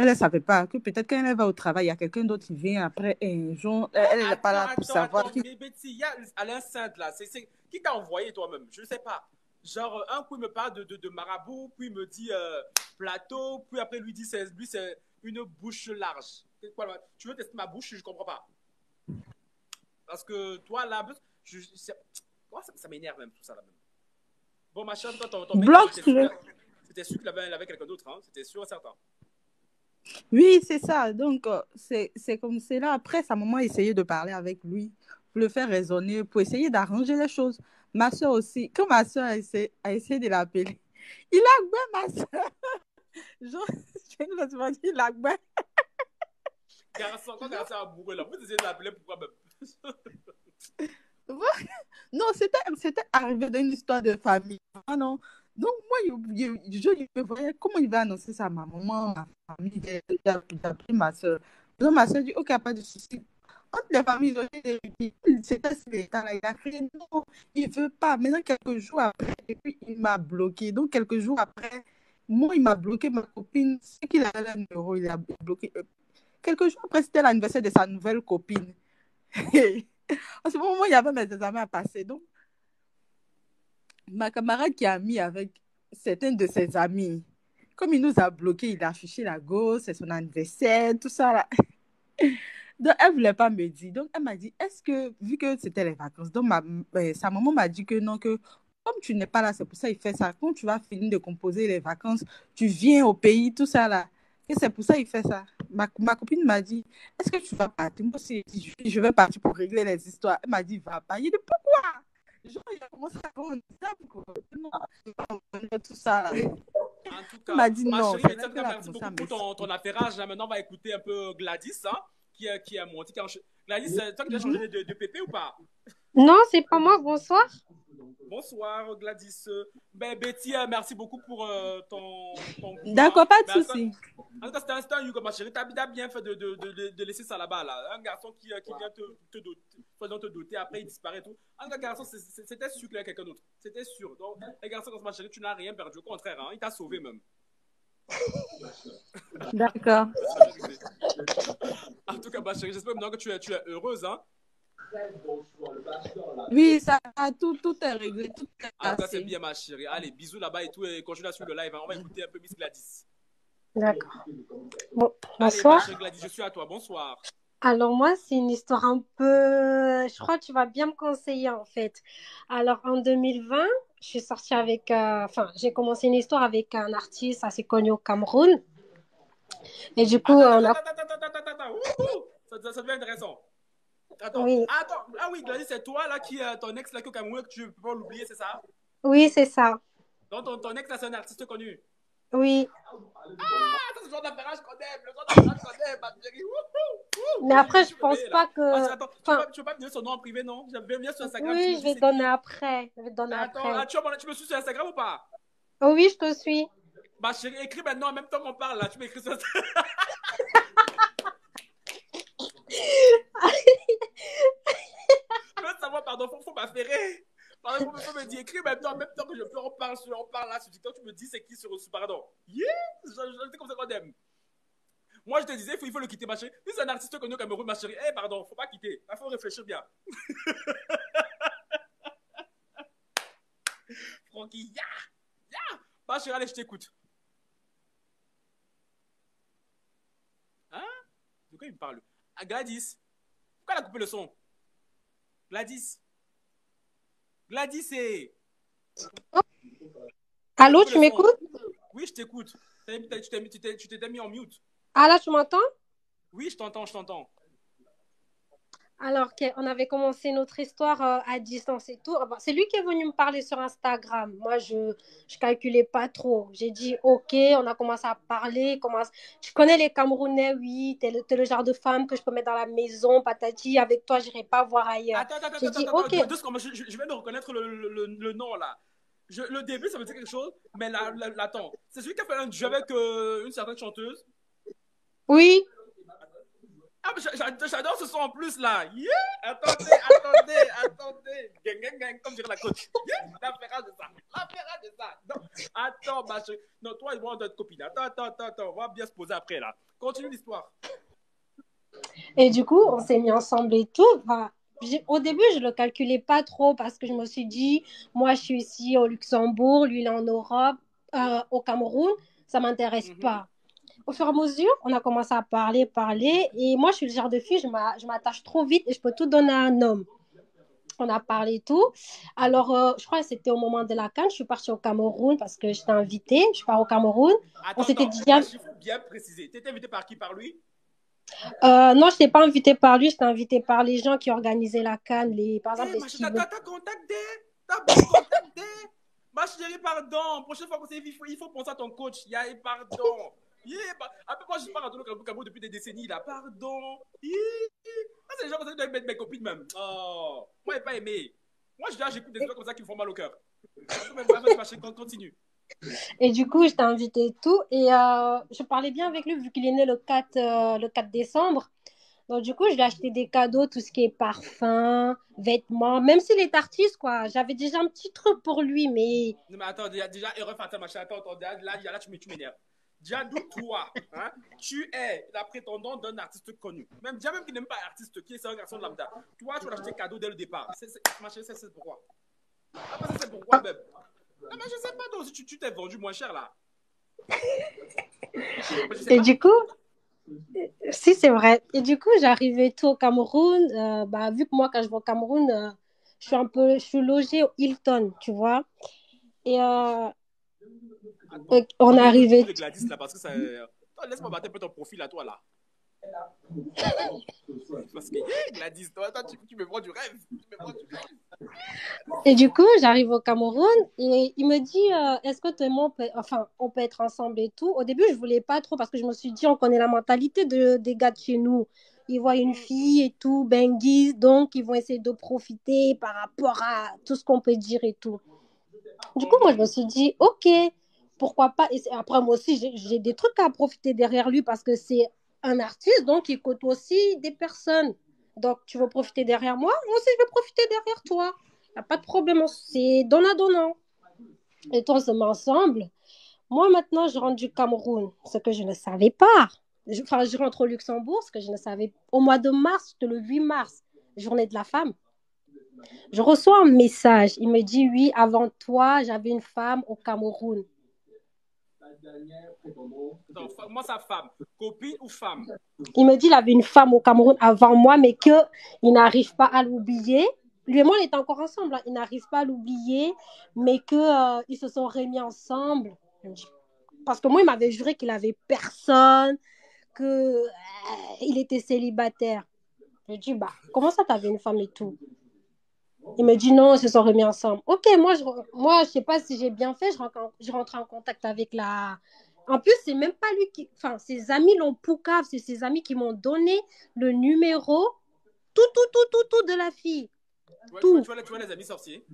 B: Elle ne savait pas que peut-être quand elle va au travail, il y a quelqu'un d'autre qui vient après un jour. Elle n'est pas là pour savoir.
A: Mais Betty, il y a Alain Sainte là. Qui t'a envoyé toi-même? Je ne sais pas. Genre, un coup, il me parle de marabout, puis il me dit plateau, puis après, lui, lui, c'est une bouche large. Quoi, tu veux tester ma bouche? Je ne comprends pas. Parce que toi, là, ça m'énerve même, tout ça là même. Bon, ma chère, toi, ton mec, c'était sûr qu'il avait quelqu'un d'autre, hein? C'était sûr et certain.
B: Oui, c'est ça. Donc, c'est comme c'est là. Après, sa maman a essayé de parler avec lui, pour le faire raisonner, pour essayer d'arranger les choses. Ma soeur aussi, quand ma soeur a essayé de l'appeler, il a goué ma soeur. Genre, je ne sais il a goué.
A: Garçon, quand garçon a bourré là, vous essayez de l'appeler pourquoi même?
B: Non, c'était arrivé dans une histoire de famille. Ah non. Donc, moi, je me voyais comment il va annoncer ça à ma maman, ma famille. Il a appelé ma soeur. Donc, ma soeur dit, OK, pas de souci. Entre les familles, c'était sur l'état là. Il a crié, non, il ne veut pas. Maintenant, quelques jours après, et puis il m'a bloqué. Donc, quelques jours après, moi, il m'a bloqué ma copine. C'est qu'il avait un numéro, il a bloqué. Quelques jours après, c'était l'anniversaire de sa nouvelle copine. En ce moment, il y avait mes examens à passer. Donc, ma camarade qui a mis avec certains de ses amis, comme il nous a bloqués, il a affiché la gauche, c'est son anniversaire, tout ça là. Donc, elle ne voulait pas me dire. Donc, elle m'a dit, est-ce que, vu que c'était les vacances, donc sa maman m'a dit que non, que comme tu n'es pas là, c'est pour ça qu'il fait ça. Quand tu vas finir de composer les vacances, tu viens au pays, tout ça là. Et c'est pour ça qu'il fait ça. Ma copine m'a dit, est-ce que tu vas partir? Moi aussi, je vais partir pour régler les histoires. Elle m'a dit, va pas. Il dit, pourquoi? Genre, il a commencé à avoir un diable, quoi. Non, je vais pas tout ça là.
A: En tout cas,
B: Elle m'a dit
A: ma
B: non.
A: chérie, merci beaucoup pour ton affairage. Maintenant, on va écouter un peu Gladys, hein, qui a monté. Gladys, toi qui as changé de pépé ou pas?
C: Non, c'est pas moi. Bonsoir.
A: Bonsoir, Gladys. Ben, Betty, merci beaucoup pour ton
B: D'accord, pas de souci.
A: En tout cas, c'était un Hugo, ma chérie. T'as bien fait de laisser ça là-bas. Là. Un garçon qui vient te doter, après il disparaît tout. En tout cas, garçon, c'était sûr qu'il y avait quelqu'un d'autre. C'était sûr. Donc, les garçons, ma chérie, tu n'as rien perdu. Au contraire, hein, il t'a sauvé même.
B: D'accord.
A: En tout cas, ma chérie, j'espère maintenant que tu es heureuse, hein.
B: Oui, ça, tout est réglé, tout est
A: passé. En tout cas, c'est bien, ma chérie. Allez, bisous là-bas et tout. Et continue à suivre le live. Hein. On va écouter un peu Miss Gladys.
C: D'accord. Bon,
A: allez,
C: bonsoir.
A: Ma chérie Gladys, je suis à toi. Bonsoir.
C: Alors, moi, c'est une histoire un peu... Je crois que tu vas bien me conseiller, en fait. Alors, en 2020, je suis sortie avec... j'ai commencé une histoire avec un artiste assez connu au Cameroun. Et du coup,
A: attends. Ça devient intéressant. Attends,
C: oui.
A: Ah oui, Gladys, c'est toi là qui ton ex là qui est au Cameroun, que tu peux pas l'oublier, c'est ça?
C: Oui, c'est ça.
A: Donc ton ex là, c'est un artiste connu?
C: Oui.
A: C'est le genre d'affaire je connais, ma chérie.
C: Mais après, je pense pas que...
A: Attends, tu veux pas me donner son nom en privé, non? J'avais bien sur Instagram.
C: Oui, je vais te donner après.
A: Attends, tu me suis sur Instagram ou pas?
C: Oh, oui, je te suis.
A: Ma chérie, écris maintenant en même temps qu'on parle là. Tu m'écris sur Instagram. Je veux savoir, pardon, faut m'affairer. Pardon, faut me dire, écris maintenant en même temps que je peux, on parle là sur TikTok, tu me dis c'est qui sur pardon. Yeah! Je comme ça qu'on aime. Moi, je te disais, il faut le quitter, ma chérie. Si c'est un artiste connu au Cameroun, ma chérie, pardon, faut pas quitter. Il faut réfléchir bien. Francky, Ma chérie, allez, je t'écoute. Hein? De quoi il me parle? Ah, Gladys. Pourquoi elle a coupé le son? Gladys, c'est...
C: Allô, tu m'écoutes?
A: Oui, je t'écoute. Tu t'es mis en mute.
C: Ah là, tu m'entends?
A: Oui, je t'entends.
C: Alors qu'on avait commencé notre histoire à distance et tout. C'est lui qui est venu me parler sur Instagram. Moi, je calculais pas trop. J'ai dit, OK, on a commencé à parler. Je connais les Camerounais, oui. T'es le genre de femme que je peux mettre dans la maison, patati. Avec toi, j'irai pas voir ailleurs.
A: Attends.
C: OK.
A: Je viens de reconnaître le nom, là. Le début, ça me dit quelque chose, mais attends. C'est celui qui a fait un jeu avec une certaine chanteuse?
C: Oui.
A: Ah, mais j'adore ce son en plus, là. Yeah! Attendez. Gang, comme dirait la coach. Yeah! L'affaire de ça. Attends, ma chérie. Non, toi et moi, on doit être copines. Attends. On va bien se poser après, là. Continue l'histoire.
C: Et du coup, on s'est mis ensemble et tout. Enfin, au début, je le calculais pas trop parce que je me suis dit, moi, je suis ici au Luxembourg, lui, il est en Europe, au Cameroun, ça m'intéresse
A: Mhm.
C: pas. Au fur et à mesure, on a commencé à parler. Et moi, je suis le genre de fille, je m'attache trop vite et je peux tout donner à un homme. On a parlé et tout. Alors, je crois que c'était au moment de la CAN. Je suis partie au Cameroun parce que j'étais invitée. Je pars au Cameroun. On s'était
A: Attends.
C: dit,
A: Ma chérie, il faut bien préciser. T'étais invité par qui? Par lui?
C: non, je n'étais pas invitée par lui, j'étais invitée par les gens qui organisaient la CAN, par exemple
A: Eh,
C: les
A: ma chérie,
C: Steven.
A: t'as contacté? T'as bien contacté? Ma chérie, pardon. Prochaine fois qu'on s'est vu, il faut penser à ton coach. Pardon. Après, moi, je parle à Cameroun depuis des décennies, là. Pardon. Ah, c'est les gens comme ça qui doivent mettre mes copines, même. Oh, moi, j'ai pas aimé. Moi, j'écoute des histoires comme ça qui me font mal au cœur. Vas-y, ma chérie, continue.
C: Et du coup, j'étais invitée et tout. Et je parlais bien avec lui vu qu'il est né le 4 décembre. Donc, du coup, je lui ai acheté des cadeaux, tout ce qui est parfum, vêtements, même s'il est artiste, quoi. J'avais déjà un petit truc pour lui, mais
A: Non, mais attends, déjà erreur fatale, machin. Attends, là, tu m'énerves. Diadou, toi, hein, tu es la prétendante d'un artiste connu. Déjà même qui n'aime pas artiste, qui est un garçon lambda. Toi, tu vas l'acheter cadeau dès le départ. Ma chérie, c'est pourquoi. Après, ça, c'est pourquoi même. Non, mais je sais pas, donc, si tu t'es vendu moins cher, là. Mais je sais
C: et
A: pas.
C: du coup, si c'est vrai. Et du coup, j'arrivais tout au Cameroun. Vu que moi, quand je vais au Cameroun, je suis logée au Hilton, tu vois. Et
A: Attends,
C: on
A: on éloigne tout
C: arrivait.
A: les Gladys, là, parce que ça. Attends, laisse-moi battre un peu ton profil à toi, là. Parce que, Gladys, toi, tu me vends du rêve. Tu me vends du rêve.
C: Et du coup, j'arrive au Cameroun et il me dit est-ce que toi et moi, on peut être ensemble et tout. Au début, je voulais pas trop parce que je me suis dit on connaît la mentalité des gars de chez nous. Ils voient une fille et tout, benguise, donc ils vont essayer de profiter par rapport à tout ce qu'on peut dire et tout. Du coup, moi, je me suis dit ok, pourquoi pas. Et après, moi aussi, j'ai des trucs à profiter derrière lui parce que c'est un artiste, donc il côtoie aussi des personnes. Donc, tu veux profiter derrière moi aussi, je vais profiter derrière toi. Il n'y a pas de problème, c'est donnant-donnant. Et toi, on se met ensemble. Moi, maintenant, je rentre du Cameroun, ce que je ne savais pas. Je rentre au Luxembourg, ce que je ne savais pas. Au mois de mars, c'était le 8 mars, journée de la femme. Je reçois un message. Il me dit, oui, avant toi, j'avais une femme au Cameroun.
A: Attends, moi, sa femme. Copine ou femme?
C: Il me dit qu'il avait une femme au Cameroun avant moi, mais qu'il n'arrive pas à l'oublier. Lui et moi, on était encore ensemble. Hein. Il n'arrive pas à l'oublier, mais qu'ils se sont remis ensemble. Parce que moi, il m'avait juré qu'il avait personne, qu'il était célibataire. Je dis, bah, comment ça, t'avais une femme et tout? Il me dit non, ils se sont remis ensemble. Ok, moi je sais pas si j'ai bien fait. Je rentre en contact avec la. En plus, c'est même pas lui qui. Enfin, ses amis l'ont poucave. C'est ses amis qui m'ont donné le numéro, tout de la fille.
A: Ouais,
C: Tout.
A: tu vois les amis sorciers?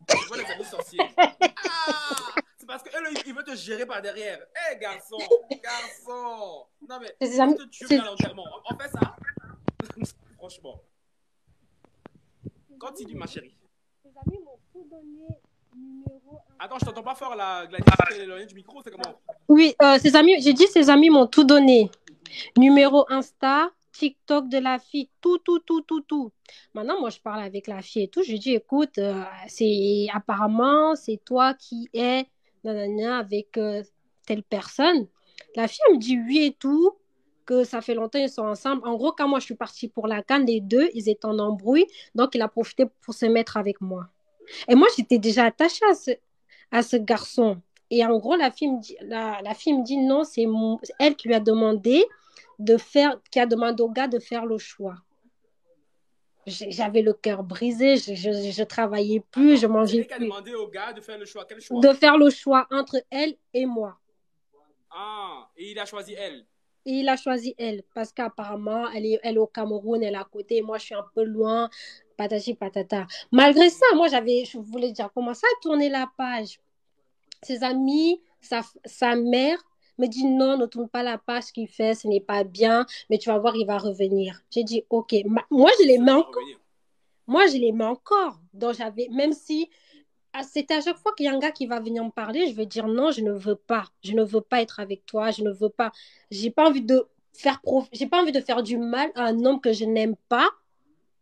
A: Tu vois les amis sorciers? Ah! C'est parce qu'eux, ils veulent te gérer par derrière. Hé, garçon! Garçon! Non, mais
C: C'est ses
A: moi,
C: amis.
A: je te tuerai à l'enterrement. On fait ça? Franchement. Continue, ma chérie.
C: Ses amis m'ont tout donné numéro.
A: Attends, je t'entends pas fort là, Gladys. T'es éloigné du micro, c'est comment?
C: Oui, j'ai dit ses amis m'ont tout donné.
A: Oui.
C: Numéro Insta, TikTok de la fille, tout. Maintenant, moi, je parle avec la fille et tout. Je lui dis, écoute, apparemment, c'est toi qui es nanana, avec telle personne. La fille, elle me dit oui et tout, que ça fait longtemps qu'ils sont ensemble. En gros, quand moi, je suis partie pour la CAN, les deux, ils étaient en embrouille. Donc, il a profité pour se mettre avec moi. Et moi, j'étais déjà attachée à ce garçon. Et en gros, la fille me dit non, elle qui lui a demandé qui a demandé au gars de faire le choix. J'avais le cœur brisé, je travaillais plus, je
A: Attends, c'est
C: mangeais
A: elle qui a
C: plus.
A: demandé au gars de faire le choix. Quel
C: De
A: choix?
C: faire le choix entre elle et moi.
A: Ah, et il a choisi elle.
C: Et il a choisi elle, parce qu'apparemment, elle est au Cameroun, elle est à côté, moi je suis un peu loin, patati patata. Malgré ça, moi je voulais dire, commencer à tourner la page. Ses amis, sa mère me dit non, ne tourne pas la page qu'il fait, ce n'est pas bien, mais tu vas voir, il va revenir. J'ai dit ok. Moi, je
A: C'est
C: l'aimais
A: sûr qu'il va
C: encore.
A: revenir.
C: Moi, je l'aimais encore. Donc, même si C'était à chaque fois qu'il y a un gars qui va venir me parler, je vais dire non, je ne veux pas. Je ne veux pas être avec toi, je ne veux pas. J'ai pas envie de j'ai pas envie de faire du mal à un homme que je n'aime pas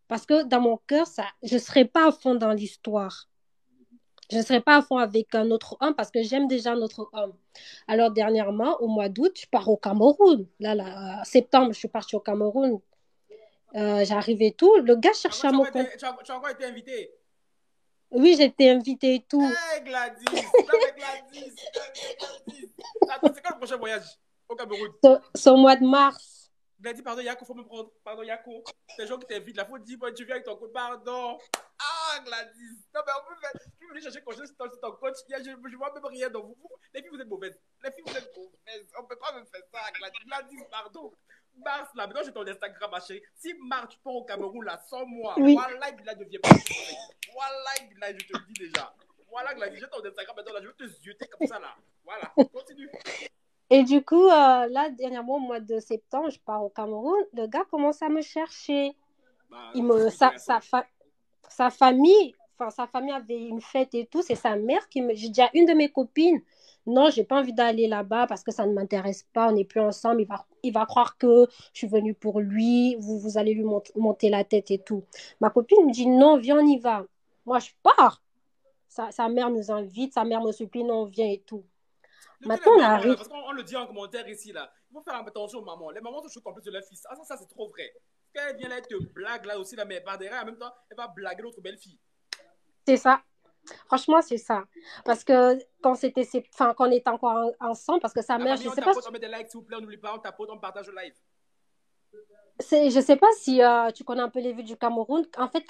C: parce que dans mon cœur, ça, je serai pas à fond dans l'histoire. Je ne serai pas à fond avec un autre homme parce que j'aime déjà notre homme. Alors dernièrement, au mois d'août, je pars au Cameroun. Là, septembre, je suis partie au Cameroun. J'arrive et tout. Le gars cherche
A: Encore,
C: à
A: tu as
C: me
A: encore
C: con-
A: été, tu as encore été invité.
C: Oui, j'étais invitée et tout.
A: Hey Gladys, non mais Gladys, Gladys. Attends, c'est quand le prochain voyage au Cameroun?
C: C'est au mois de mars.
A: Gladys, pardon Yako, faut me prendre. Pardon Yako. C'est gens qui t'invitent là, faut dire, bon, tu viens avec ton coach, pardon. Ah Gladys, non mais on peut faire, tu veux venir chercher congé sur ton coach, je vois même rien dans vous. Les filles, vous êtes mauvaises. Les filles, vous êtes mauvaises. On peut pas me faire ça, Gladys. Gladys, pardon. Mars là, maintenant j'ai ton Instagram, ma chérie. Si Mars, tu pars au Cameroun là, sans moi,
C: Oui.
A: voilà, il ne vient pas. Voilà, je te le dis déjà. Voilà, Gladys, j'ai ton Instagram maintenant là, je vais te zioter comme ça là. Voilà, continue.
C: Et du coup, là, dernièrement, au mois de septembre, je pars au Cameroun. Le gars commence à me chercher.
A: Bah,
C: Il me, sa famille, enfin, sa famille avait une fête et tout. C'est sa mère qui me. J'ai dit à une de mes copines, non, j'ai pas envie d'aller là-bas parce que ça ne m'intéresse pas. On n'est plus ensemble. Il va croire que je suis venue pour lui. Vous allez lui monter la tête et tout. Ma copine me dit, non, viens, on y va. Moi, je pars. Sa mère nous invite. Sa mère me supplie, non, viens et tout.
A: Lequel
C: Maintenant,
A: est
C: on
A: maman là?
C: arrive.
A: Parce qu'on le dit en commentaire ici là. Il faut faire attention aux mamans. Les mamans se choquent en plus de leur fils. Ah, ça c'est trop vrai. Quand elle vient là, elle te blague là aussi, là, mais par derrière, en même temps, elle va blaguer l'autre belle-fille.
C: C'est ça. Franchement, c'est ça. Parce que enfin, quand on était encore ensemble, parce que sa
A: La
C: mère,
A: famille,
C: je
A: on
C: sais pas,
A: tapote, on met des likes, s'il vous plaît, on n'oublie pas, on tapote, on partage le live.
C: je sais pas si tu connais un peu les vues du Cameroun. En fait,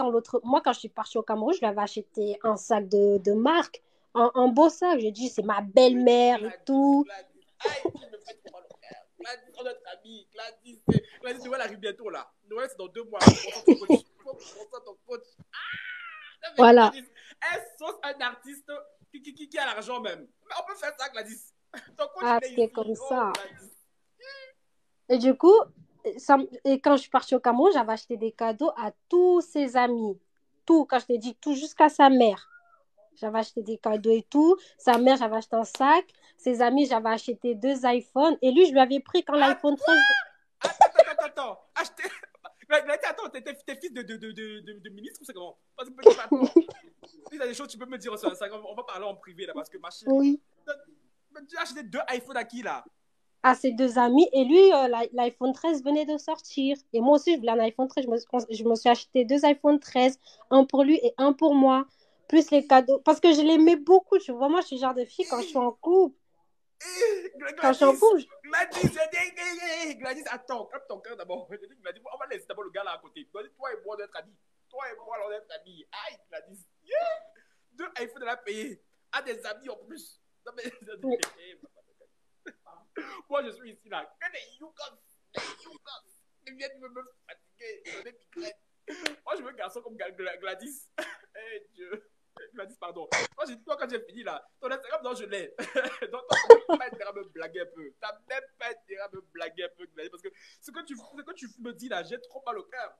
C: moi, quand je suis partie au Cameroun, je lui avais acheté un sac de marque, un beau sac. J'ai dit, c'est ma belle-mère et
A: Gladys,
C: tout.
A: Gladys. Aïe, tu me fais trop mal au cœur. Gladys, on est notre amie. Gladys, Gladys, Noël arrive bientôt là. Noël, c'est dans 2 mois. Faut qu'on ton coach. Faut qu'on ton coach. Ah, mais
C: Voilà.
A: Gladys, elle sauce un artiste qui a l'argent même. Mais on peut faire ça, Gladys. Ton coach,
C: Ah,
A: il est
C: c'est
A: ici.
C: comme
A: Oh,
C: ça.
A: Gladys.
C: Et du coup, et quand je suis partie au Cameroun, j'avais acheté des cadeaux à tous ses amis. Tout, quand je t'ai dit tout, jusqu'à sa mère. J'avais acheté des cadeaux et tout. Sa mère, j'avais acheté un sac. Ses amis, j'avais acheté 2 iPhones. Et lui, je lui avais pris quand
A: Ah,
C: l'iPhone 13.
A: attends. Acheter. Gladys, attends, t'es fils de ministre ou c'est comment? Parce que attends. Si t'as des choses, tu peux me dire sur Instagram. On va parler en privé là parce que ma chérie.
C: Oui.
A: Tu as acheté 2 iPhones à qui là?
C: À ses 2 amis. Et lui, l'iPhone 13 venait de sortir. Et moi aussi, je voulais un iPhone 13. Je me suis acheté 2 iPhone 13. Un pour lui et un pour moi. Plus les cadeaux. Parce que je l'aimais beaucoup. Tu vois, moi, je suis le genre de fille quand je suis en couple. Quand je suis en couple.
A: Gladys, attends, calme ton cœur d'abord. Gladys, on va laisser d'abord le gars là à côté. Gladys, toi et moi, on doit être amis. Toi et moi, on doit être amis. Aïe, Gladys. Yeah. 2 iPhones, elle a payé. À des amis en plus. Non, mais...
C: Oui.
A: Moi, je suis ici là. Que des Yukos. Des Yukos. Ils viennent me fatiguer. Moi, je veux un garçon comme Gladys. Eh Dieu. Gladys, pardon. Toi, quand j'ai fini là, ton Instagram, non, je l'ai. Donc, tu n'as même pas intérêt à me blaguer un peu. Tu n'as même pas intérêt à me blaguer un peu, Gladys. Parce que ce que tu me dis là, j'ai trop mal au cœur.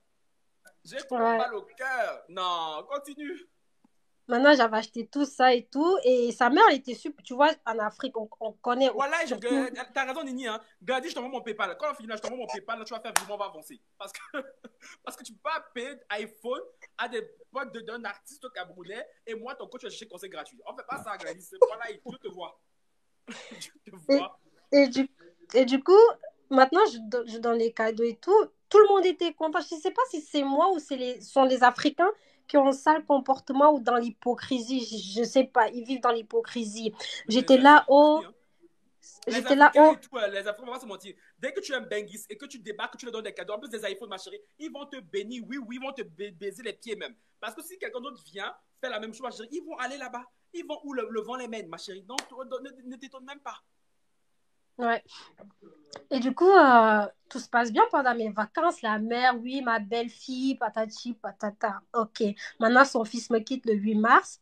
A: J'ai trop mal au cœur. Non, continue.
C: Maintenant, j'avais acheté tout ça et tout. Et sa mère, elle était super. Tu vois, en Afrique, on connaît.
A: Voilà,
C: Surtout...
A: t'as raison, Nini. Hein. Gladys, je t'envoie mon PayPal. Quand on finit là, je t'envoie mon PayPal. Là, tu vas faire vivement, on va avancer. Parce que tu peux pas payer iPhone à des potes d'un artiste camerounais et moi, ton coach, tu vas chercher conseil gratuit. On fait pas ça, Gladys. Voilà, je te vois. Je te vois.
C: Et du coup, maintenant, je donne les cadeaux et tout. Tout le monde était content. Je ne sais pas si c'est moi ou sont les Africains qui ont un sale comportement ou dans l'hypocrisie. Je ne sais pas. Ils vivent dans l'hypocrisie. J'étais là, oh.
A: J'étais là, oh. Et tout, les Africains, on va pas se mentir. Dès que tu es un bengis et que tu débarques, que tu leur donnes des cadeaux, en plus des iPhones, ma chérie, ils vont te bénir. Oui, ils vont te baiser les pieds même. Parce que si quelqu'un d'autre vient faire la même chose, ma chérie, ils vont aller là-bas. Ils vont où le vent les mène, ma chérie. Donc, ne t'étonne même pas.
C: Ouais. Et du coup, tout se passe bien pendant mes vacances. La mère, oui, ma belle-fille, patati, patata. Ok. Maintenant, son fils me quitte le 8 mars.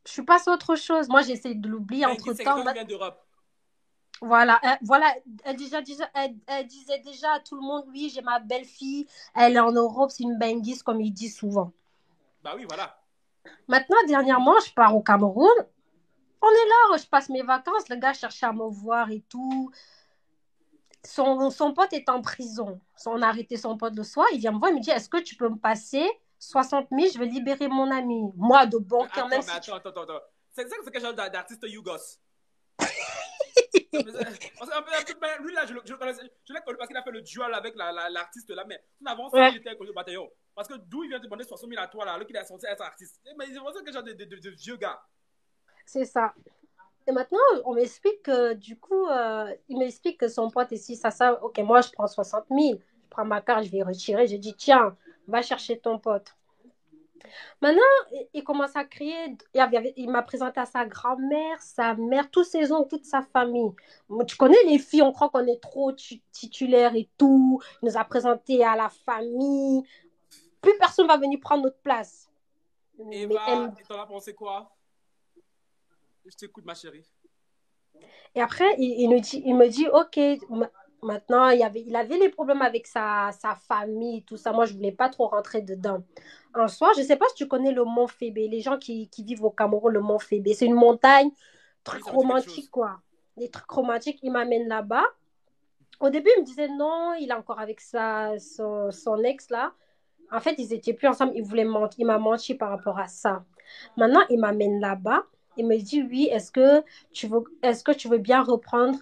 C: Je suis passée à autre chose. Moi, j'essaie de l'oublier entre-temps.
A: C'est quelqu'un qui vient d'Europe.
C: Voilà, elle disait déjà à tout le monde, oui, j'ai ma belle-fille, elle est en Europe, c'est une benguise, comme il dit souvent.
A: Bah oui, voilà.
C: Maintenant, dernièrement, je pars au Cameroun. On est là, je passe mes vacances. Le gars cherchait à me voir et tout. Son pote est en prison. On a arrêté son pote le soir. Il vient me voir, il me dit, est-ce que tu peux me passer 60 000, je vais libérer mon ami. Moi, de bon cœur, même
A: Attends, mais
C: si tu...
A: attends. C'est ça, c'est quel genre d'artiste Yougos? Parce lui là, je l'ai connu parce qu'il a fait le duel avec l'artiste là, mais en avant ça,
C: Ouais,
A: il était connu au bataillon. Parce que d'où il vient de demander 60 000 à toi là, alors qu'il est censé être artiste. Mais c'est vraiment quel genre de vieux gars.
C: c'est ça. Et maintenant, on m'explique que, du coup, il m'explique que son pote ici, ça, ok, moi, je prends 60 000. Je prends ma carte, je vais retirer. J'ai dit, tiens, va chercher ton pote. Maintenant, il commence à crier. Il m'a présenté à sa grand-mère, sa mère, tous ses oncles, toute sa famille. Tu connais les filles, on croit qu'on est trop titulaire et tout. Il nous a présenté à la famille. Plus personne va venir prendre notre place. Mais
A: Eva, et t'en as pensé quoi? Je t'écoute, ma chérie.
C: Et après, il me dit, OK, maintenant, il avait les problèmes avec sa famille, tout ça. Moi, je ne voulais pas trop rentrer dedans. Un soir, je ne sais pas si tu connais le Mont Fébé, les gens qui vivent au Cameroun, le Mont Fébé. C'est une montagne,
A: Oui,
C: truc
A: ça me dit quelque
C: romantique,
A: chose.
C: quoi. Des trucs romantiques, il m'amène là-bas. Au début, il me disait non, il est encore avec son ex là. En fait, ils étaient plus ensemble, il m'a menti par rapport à ça. Maintenant, il m'amène là-bas. Il me dit, oui, est-ce que tu veux bien reprendre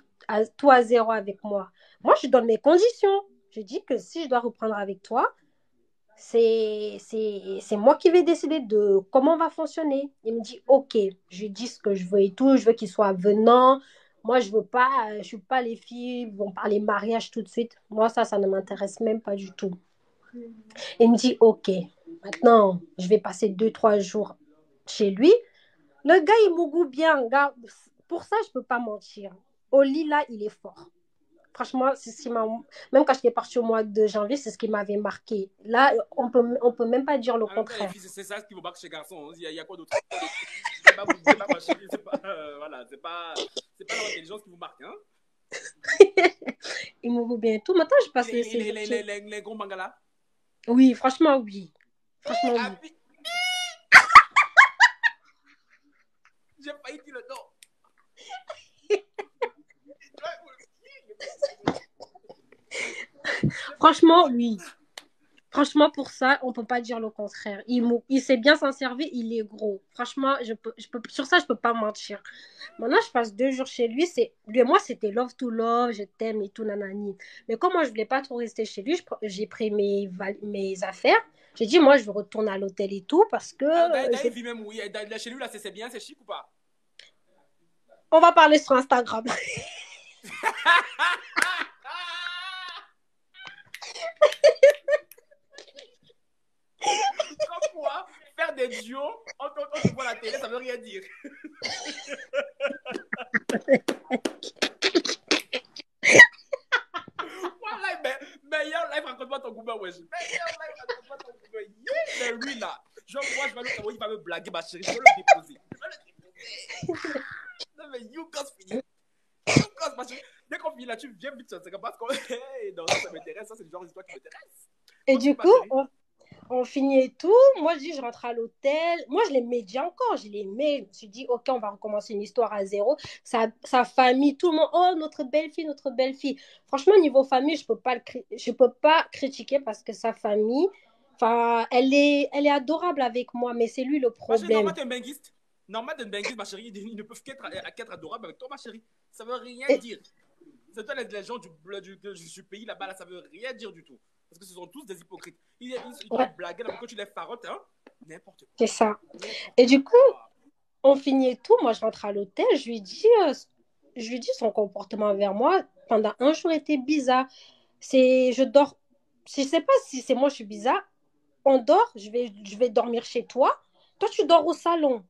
C: tout à zéro avec moi? Moi, je donne mes conditions. Je dis que si je dois reprendre avec toi, c'est moi qui vais décider de comment on va fonctionner. Il me dit, OK, je lui dis ce que je veux et tout. Je veux qu'il soit venant. Moi, je veux pas, je suis pas les filles qui vont parler mariage tout de suite. Moi, ça ne m'intéresse même pas du tout. Il me dit, OK, maintenant, je vais passer 2, 3 jours chez lui. Le gars, il me goûte bien. Gars. Pour ça, je peux pas mentir. Au lit, là, il est fort. Franchement, même quand j'étais partie au mois de janvier, c'est ce qui m'avait marqué. Là, on peut même pas dire le
A: En même temps, les
C: contraire.
A: filles, c'est ça ce qui vous marque chez garçons. Il y a quoi d'autre? C'est pas ma chérie, voilà, c'est pas leur intelligence qui vous marque, hein?
C: Il me goûte bien tout. Maintenant, je passe
A: Les,
C: le
A: les, les,
C: séjour
A: les, les,
C: chez...
A: les, les gros mangas là.
C: Oui, franchement, oui. Franchement,
A: Ah,
C: oui.
A: j'ai failli dire le nom.
C: Franchement, oui. Franchement, pour ça, on peut pas dire le contraire. Il sait bien s'en servir, il est gros. Franchement, sur ça, je peux pas mentir. Maintenant, je passe 2 jours chez lui. Lui et moi, c'était love to love, je t'aime et tout, nanani. Mais comme moi, je voulais pas trop rester chez lui, j'ai pris mes affaires. J'ai dit, moi, je veux retourner à l'hôtel et tout parce que
A: Alors, d'ailleurs, il vit même, oui. Chez lui, là, c'est bien, c'est chic ou pas?
C: on va parler sur Instagram.
A: Comme quoi, faire des duos, on te voit à la télé, ça veut rien dire. Voilà, meilleur live, raconte-moi ton goût, wesh. Meilleur live, raconte-moi ton goût. Yeah, mais lui, là, moi, je vais le il va me blaguer, ma chérie, je vais le déposer. Non, mais you guys fini. You guys, ma chérie. Dès qu'on finit là, tu viens vite, c'est comme parce que, hey, non, ça m'intéresse, ça, c'est le genre d'histoire qui m'intéresse.
C: Et du
A: Continue, ma
C: coup,
A: chérie.
C: on finit et tout. Moi, je dis, je rentre à l'hôtel. Moi, je l'aimais déjà encore. Je l'aimais. Je me suis dit, OK, on va recommencer une histoire à zéro. Sa famille, tout le monde, oh, notre belle-fille, notre belle-fille. Franchement, niveau famille, je peux pas critiquer parce que sa famille, enfin, elle est adorable avec moi, mais c'est lui le
A: Ma chérie,
C: problème.
A: normal, t'es un benguiste. Normal, t'es un benguiste, ma chérie. Ils ne peuvent qu'être adorables avec toi, ma chérie. Ça veut rien
C: Et,
A: dire. C'est toi, les gens du pays là-bas, là, ça veut rien dire du tout. Parce que ce sont tous des hypocrites. Ils
C: ouais,
A: doivent blaguer là, quand tu les farottes, hein. N'importe quoi.
C: c'est ça.
A: N'importe
C: Et du coup,
A: quoi.
C: on finit et tout. Moi, je rentre à l'hôtel. Je lui dis son comportement envers moi pendant un jour était bizarre. Je dors. Je sais pas si c'est moi, je suis bizarre. On dort, je vais dormir chez toi. Toi, tu dors au salon.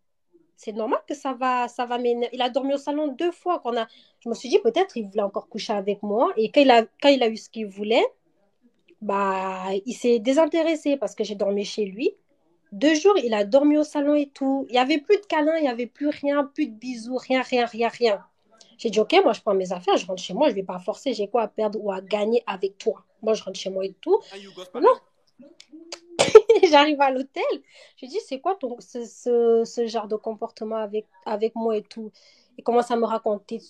C: C'est normal que ça va m'énerver. Il a dormi au salon 2 fois. Je me suis dit, peut-être il voulait encore coucher avec moi. Et quand il a eu ce qu'il voulait, bah, il s'est désintéressé parce que j'ai dormi chez lui. 2 jours, il a dormi au salon et tout. Il n'y avait plus de câlins, il n'y avait plus rien, plus de bisous, rien, rien, rien, rien. J'ai dit, OK, moi, je prends mes affaires, je rentre chez moi, je ne vais pas forcer, j'ai quoi à perdre ou à gagner avec toi. Moi, je rentre chez moi et tout.
A: Un Yougos
C: Non,
A: pareil.
C: J'arrive à l'hôtel. Je dis, c'est quoi ce genre de comportement avec moi et tout? Il commence à me raconter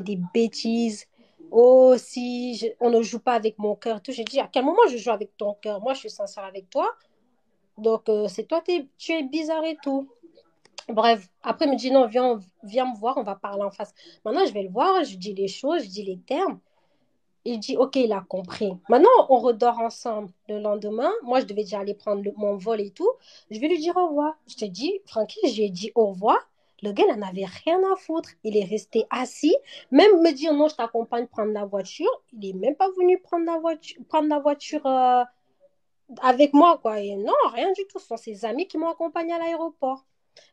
C: des bêtises. Oh, si on ne joue pas avec mon cœur, tout. Je dis, à quel moment je joue avec ton cœur? Moi, je suis sincère avec toi. Donc, c'est toi, tu es bizarre et tout. Bref, après, il me dit, non, viens me voir, on va parler en face. Maintenant, je vais le voir, je dis les choses, je dis les termes. Il dit, OK, il a compris. Maintenant, on redort ensemble le lendemain. Moi, je devais déjà aller prendre mon vol et tout. Je vais lui dire au revoir. Je te dis, Francky, j'ai dit au revoir. Le gars, il n'en avait rien à foutre. Il est resté assis. Même me dire, non, je t'accompagne prendre la voiture. Il n'est même pas venu prendre la voiture avec moi, quoi. Et non, rien du tout. Ce sont ses amis qui m'ont accompagné à l'aéroport.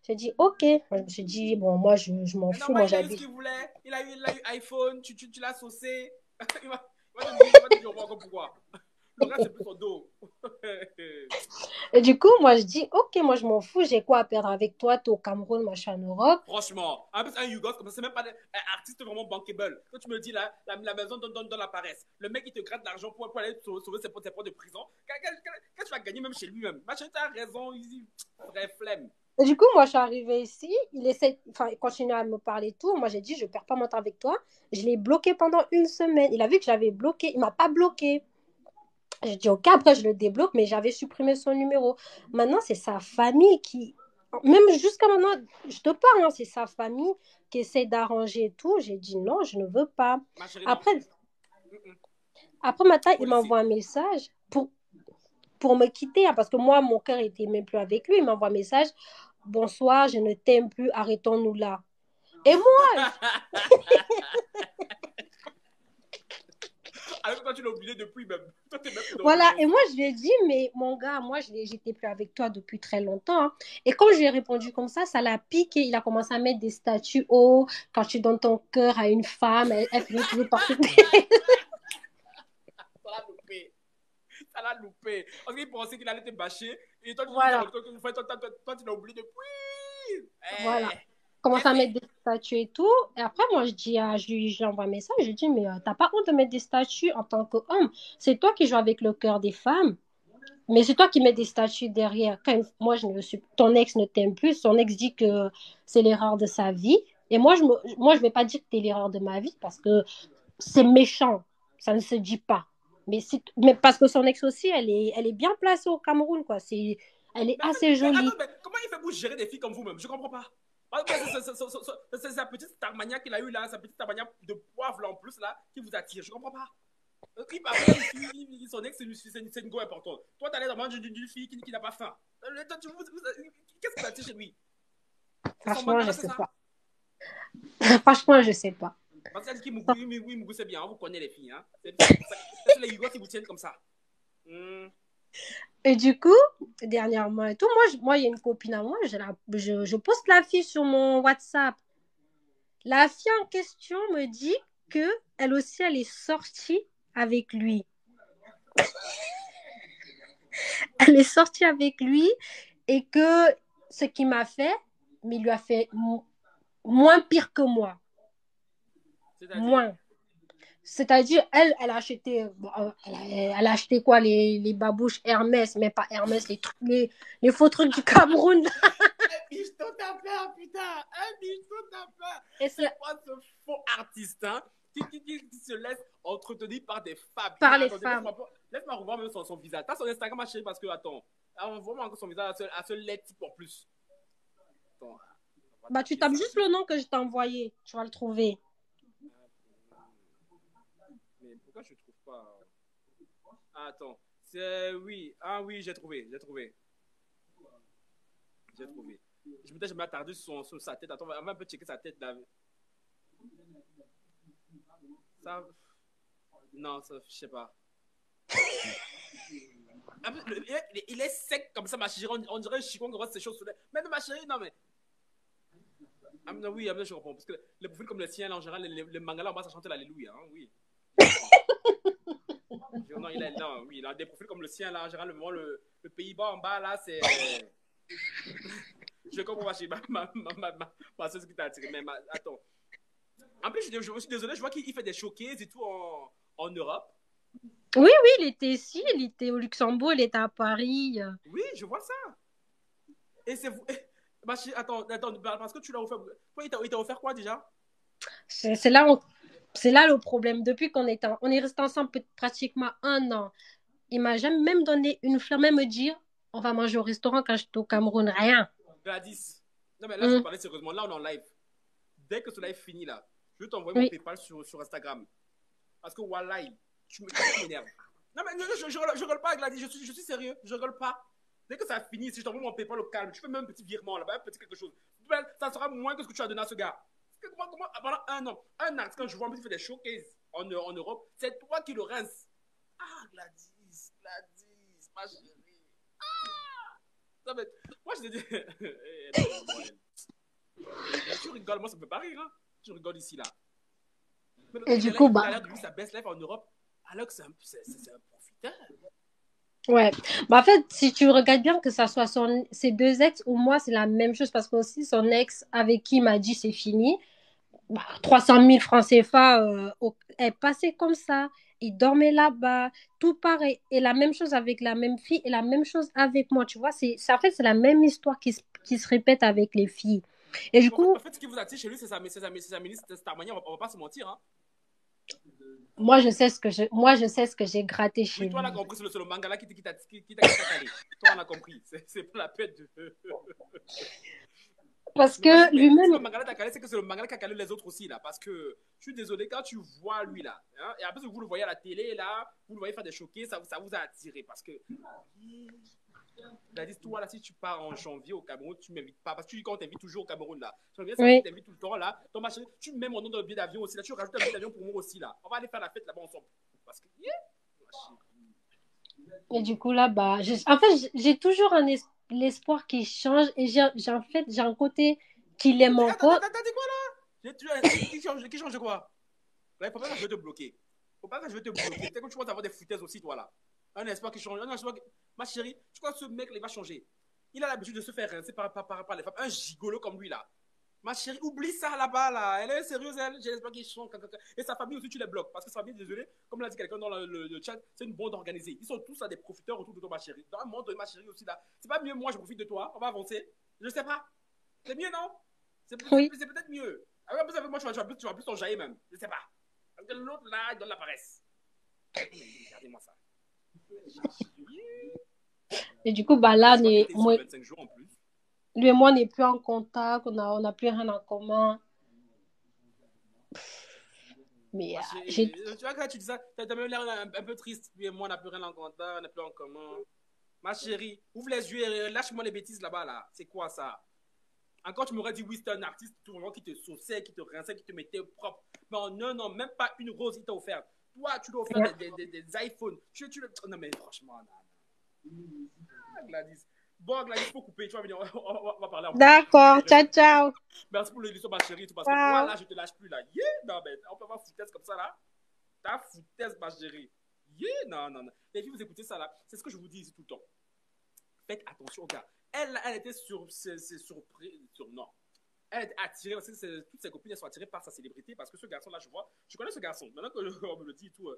C: J'ai dit, OK. Moi, je me suis dit, bon, moi, je m'en
A: Mais
C: fous.
A: normal,
C: Moi,
A: il a eu ce
C: j'habite.
A: qu'il voulait. Il a eu iPhone, tu l'as saucé. Il va te dire au revoir comme pourquoi. Le reste, c'est plus son dos.
C: Et du coup, moi, je dis, OK, moi, je m'en fous. J'ai quoi à perdre avec toi? T'es au Cameroun, moi, je suis en Europe.
A: Franchement, en plus, un Yougos, comme ça, c'est même pas un artiste vraiment bankable. Quand tu me dis là, la maison donne la paresse. Le mec, il te gratte de l'argent pour aller sauver ses potes de prison. Quand tu vas gagner même chez lui-même. Machin, t'as raison, vrai flemme.
C: Et du coup, moi, je suis arrivée ici. Il continue à me parler et tout. Moi, j'ai dit, je perds pas mon temps avec toi. Je l'ai bloqué pendant une semaine. Il a vu que j'avais bloqué. Il m'a pas bloqué. J'ai dit, OK, après, je le débloque, mais j'avais supprimé son numéro. Maintenant, c'est sa famille qui. Même jusqu'à maintenant, je te parle, hein, c'est sa famille qui essaie d'arranger et tout. J'ai dit, non, je ne veux pas.
A: Ma chérie, non.
C: Après, après matin, il
A: Policier.
C: m'envoie un message pour me quitter, hein, parce que moi, mon cœur était même plus avec lui. Il m'envoie un message. Bonsoir, je ne t'aime plus, arrêtons-nous là. Et moi,
A: Alors que toi, tu l'as oublié depuis même. Toi, t'es même plus dans
C: voilà.
A: le
C: Et moi, je lui ai dit, mais mon gars, moi, j'étais plus avec toi depuis très longtemps, hein. Et quand je lui ai répondu comme ça l'a piqué. Il a commencé à mettre des statuts. Oh, quand tu donnes ton cœur à une femme, elle finit toujours par te
A: Ça l'a loupé. Ça l'a loupé. Parce qu'il pensait qu'il allait te bâcher. Et toi,
C: Voilà.
A: toi, tu l'as oublié depuis.
C: Voilà.
A: Eh.
C: Commence à mettre des statuts et tout. Et après, moi, je lui envoie un message. Je lui dis, mais t'as pas honte de mettre des statuts en tant qu'homme. C'est toi qui joues avec le cœur des femmes. Mais c'est toi qui mets des statuts derrière. Moi, ton ex ne t'aime plus. Son ex dit que c'est l'erreur de sa vie. Et moi, je vais pas dire que t'es l'erreur de ma vie parce que c'est méchant. Ça ne se dit pas. Mais parce que son ex aussi, elle est bien placée au Cameroun, quoi. Elle est
A: Mais, en fait,
C: assez
A: mais
C: jolie.
A: attends, mais comment il fait pour gérer des filles comme vous-même? Je comprends pas. C'est sa petite starmania qu'il a eu là, sa petite starmania de poivre là en plus là, qui vous attire. Je comprends pas. Il parle ici, son ex, c'est une go importante. Toi, t'as l'air d'une fille qui n'a pas faim. Qu'est-ce que tu attires chez lui?
C: Franchement, je sais pas. Franchement, je sais pas.
A: Parce qu'elle dit qu'il Mougou, c'est bien, on vous connaît les filles. Hein? C'est les Hugo qui vous tiennent comme ça.
C: Et du coup, dernièrement et tout, moi, il y a une copine à moi, je poste la fille sur mon WhatsApp. La fille en question me dit que elle aussi, elle est sortie avec lui. Elle est sortie avec lui et que ce qu'il m'a fait, mais il lui a fait moins pire que moi.
A: C'est-à-dire?
C: Moins. C'est-à-dire, elle a acheté, elle a acheté quoi, les babouches Hermès, mais pas Hermès, les faux trucs du Cameroun.
A: Un bicheton t'as peur, putain! Un bicheton t'as peur!
C: Et
A: c'est quoi ce faux artiste, hein? Qui se laisse entretenir par des femmes.
C: Par les femmes.
A: Laisse-moi revoir même son visage. T'as son Instagram, ma chérie, parce que, attends, vraiment encore son visage à ce lait type en plus. Attends,
C: bah, tu tapes juste le nom que je t'ai envoyé, tu vas le trouver.
A: Mais pourquoi je ne trouve pas? Ah, attends, oui, oui, j'ai trouvé. J'ai trouvé. Je me mets attardé sur sa tête. Attends, on va un peu checker sa tête là. Ça. Non, ça, je sais pas. Il est sec comme ça, ma chérie. On dirait un chicon qui voit ses choses sous l'air. Mais ma chérie, non, mais. Oui, je comprends. Parce que les profils comme le sien, là, en général, les mangas là, on va chanter l'Alléluia. Hein, oui. Non, il a des profils comme le sien, là, en général, le Pays-Bas en bas, là, c'est. Je comprends ma chérie. Ma soeur, ce qui t'a attiré. Mais attends. En plus, je suis désolé, je vois qu'il fait des showcases et tout en Europe.
C: Oui, oui, il était ici, il était au Luxembourg, il était à Paris.
A: Oui, je vois ça. Et c'est vous. Bah, attends, parce que tu l'as offert. Toi, il t'a offert quoi déjà?
C: C'est là, c'est là le problème. Depuis qu'on est, on est resté ensemble pratiquement 1 an. Il m'a jamais même donné une fleur, même me dire, on va manger au restaurant quand j'étais au Cameroun. Rien.
A: Gladys. Non, mais là, je veux
C: Hum,
A: parler sérieusement. Là, on est en live. Dès que ce live finit, là, je vais t'envoyer mon
C: Oui.
A: PayPal sur Instagram. Parce que, Wallahi, tu m'énerves. Non, mais non, je rigole pas, Gladys. Je suis sérieux. Je rigole pas. Dès que ça finit, si je t'envoie mon PayPal au calme, tu fais même un petit virement là-bas, un petit quelque chose. Ben, ça sera moins que ce que tu as donné à ce gars. Comment, pendant 1 an, un artiste, quand je vois un petit fait des showcases en Europe, c'est toi qui le rince. Ah, Gladys, ma chérie. Non, mais, moi, je te dis. Mais tu rigoles, moi, ça me fait pas rire. Hein. Tu rigoles ici, là. Mais
C: Et
A: il
C: du
A: a
C: coup,
A: l'air de lui, sa best life en Europe, alors que c'est un profiteur.
C: ouais. En fait, si tu regardes bien que ça soit ses deux ex ou moi, c'est la même chose parce que aussi son ex avec qui il m'a dit c'est fini, 300 000 francs CFA est passé comme ça. Il dormait là-bas, tout pareil. Et la même chose avec la même fille et la même chose avec moi. Tu vois, en fait, c'est la même histoire qui se répète avec les filles. Et du coup,
A: En fait, ce qui vous attire chez lui, c'est sa ministre Starmania, on va pas se mentir. Hein.
C: moi, je sais ce que j'ai gratté chez
A: Oui, toi, on a
C: lui.
A: compris, c'est le mangala qui t'a calé. Toi, on a compris. C'est pas la peine de.
C: Parce
A: Mais vas-y,
C: que
A: mais si le
C: lui-même,
A: mangala t'a calé, c'est que c'est le mangala qui a calé les autres aussi, là. Parce que je suis désolé, quand tu vois lui, là, hein, et après, vous le voyez à la télé, là, vous le voyez faire des choqués, ça vous a attiré. Parce que. Gladys, toi, là, si tu pars en janvier au Cameroun, tu m'invites pas. Parce que tu dis qu'on t'invite toujours au Cameroun, là. Janvier, ça veut dire
C: oui.
A: que t'invites tout le temps, là. Donc, ma chérie, tu mets mon nom dans le billet d'avion aussi, là. Tu rajoutes un billet d'avion pour moi aussi, là. On va aller faire la fête là-bas ensemble. Parce que, yeah, ma chérie.
C: Et du coup, là, en fait, j'ai toujours l'espoir qu'il change. Et en fait, j'ai un côté qu'il aime encore.
A: T'as dit quoi, là? Qui change de quoi? Là, il faut pas que je vais te bloquer. Faut pas que je vais te bloquer. Peut-être que tu vas avoir des foutaises aussi, toi, là. Un espoir qui change. Un espoir qui... Ma chérie, tu crois que ce mec, là, il va changer? Il a l'habitude de se faire rincer par les femmes. Un gigolo comme lui, là. Ma chérie, oublie ça là-bas, là. Elle est sérieuse, elle. J'espère qu'il change. Et sa famille aussi, tu les bloques. Parce que sa famille, désolé, comme l'a dit quelqu'un dans le chat, c'est une bande organisée. Ils sont tous là des profiteurs autour de toi, ma chérie. Dans un monde de ma chérie aussi, là. C'est pas mieux, moi, je profite de toi. On va avancer. Je sais pas. C'est mieux, non?
C: Oui.
A: C'est peut-être mieux. Avec moi, tu vas plus t'enjailler même. Je sais pas. L'autre, là, il donne la paresse. Regardez-moi ça.
C: Et du coup,
A: Et
C: là,
A: je vois qu'il était ici en 25 jours en plus.
C: lui et moi, on n'est plus en contact, on a plus rien en commun. Mais j'ai.
A: Tu vois, quand tu dis ça, t'as même l'air un peu triste. Lui et moi, on n'a plus rien en contact, on n'a plus en commun. Ma chérie, ouvre les yeux et lâche-moi les bêtises là-bas, là. C'est quoi ça? Encore, tu m'aurais dit, oui, c'était un artiste tout vraiment qui te sauçait, qui te rinçait, qui te mettait propre. Mais en 1 an, même pas une rose, il t'a offert. Toi, tu lui as offert des iPhones. Non, mais franchement, non. Ah, Gladys. Bon, Gladys, il faut couper. Tu vas venir, on va parler en plus.
C: D'accord, ciao, ciao.
A: Merci pour l'émission, ma chérie. Parce que toi,
C: Ciao.
A: là, je te lâche plus, là. Yeah, non, mais on peut avoir foutaise comme ça, là. Ta foutaise, ma chérie. Yeah, non, non, non. Les filles, vous écoutez ça, là. C'est ce que je vous dis ici tout le temps. Faites attention, gars. Elle était surprise. Non. Elle était attirée parce que toutes ses copines elles sont attirées par sa célébrité parce que ce garçon là je connais ce garçon maintenant qu'on me le dit et tout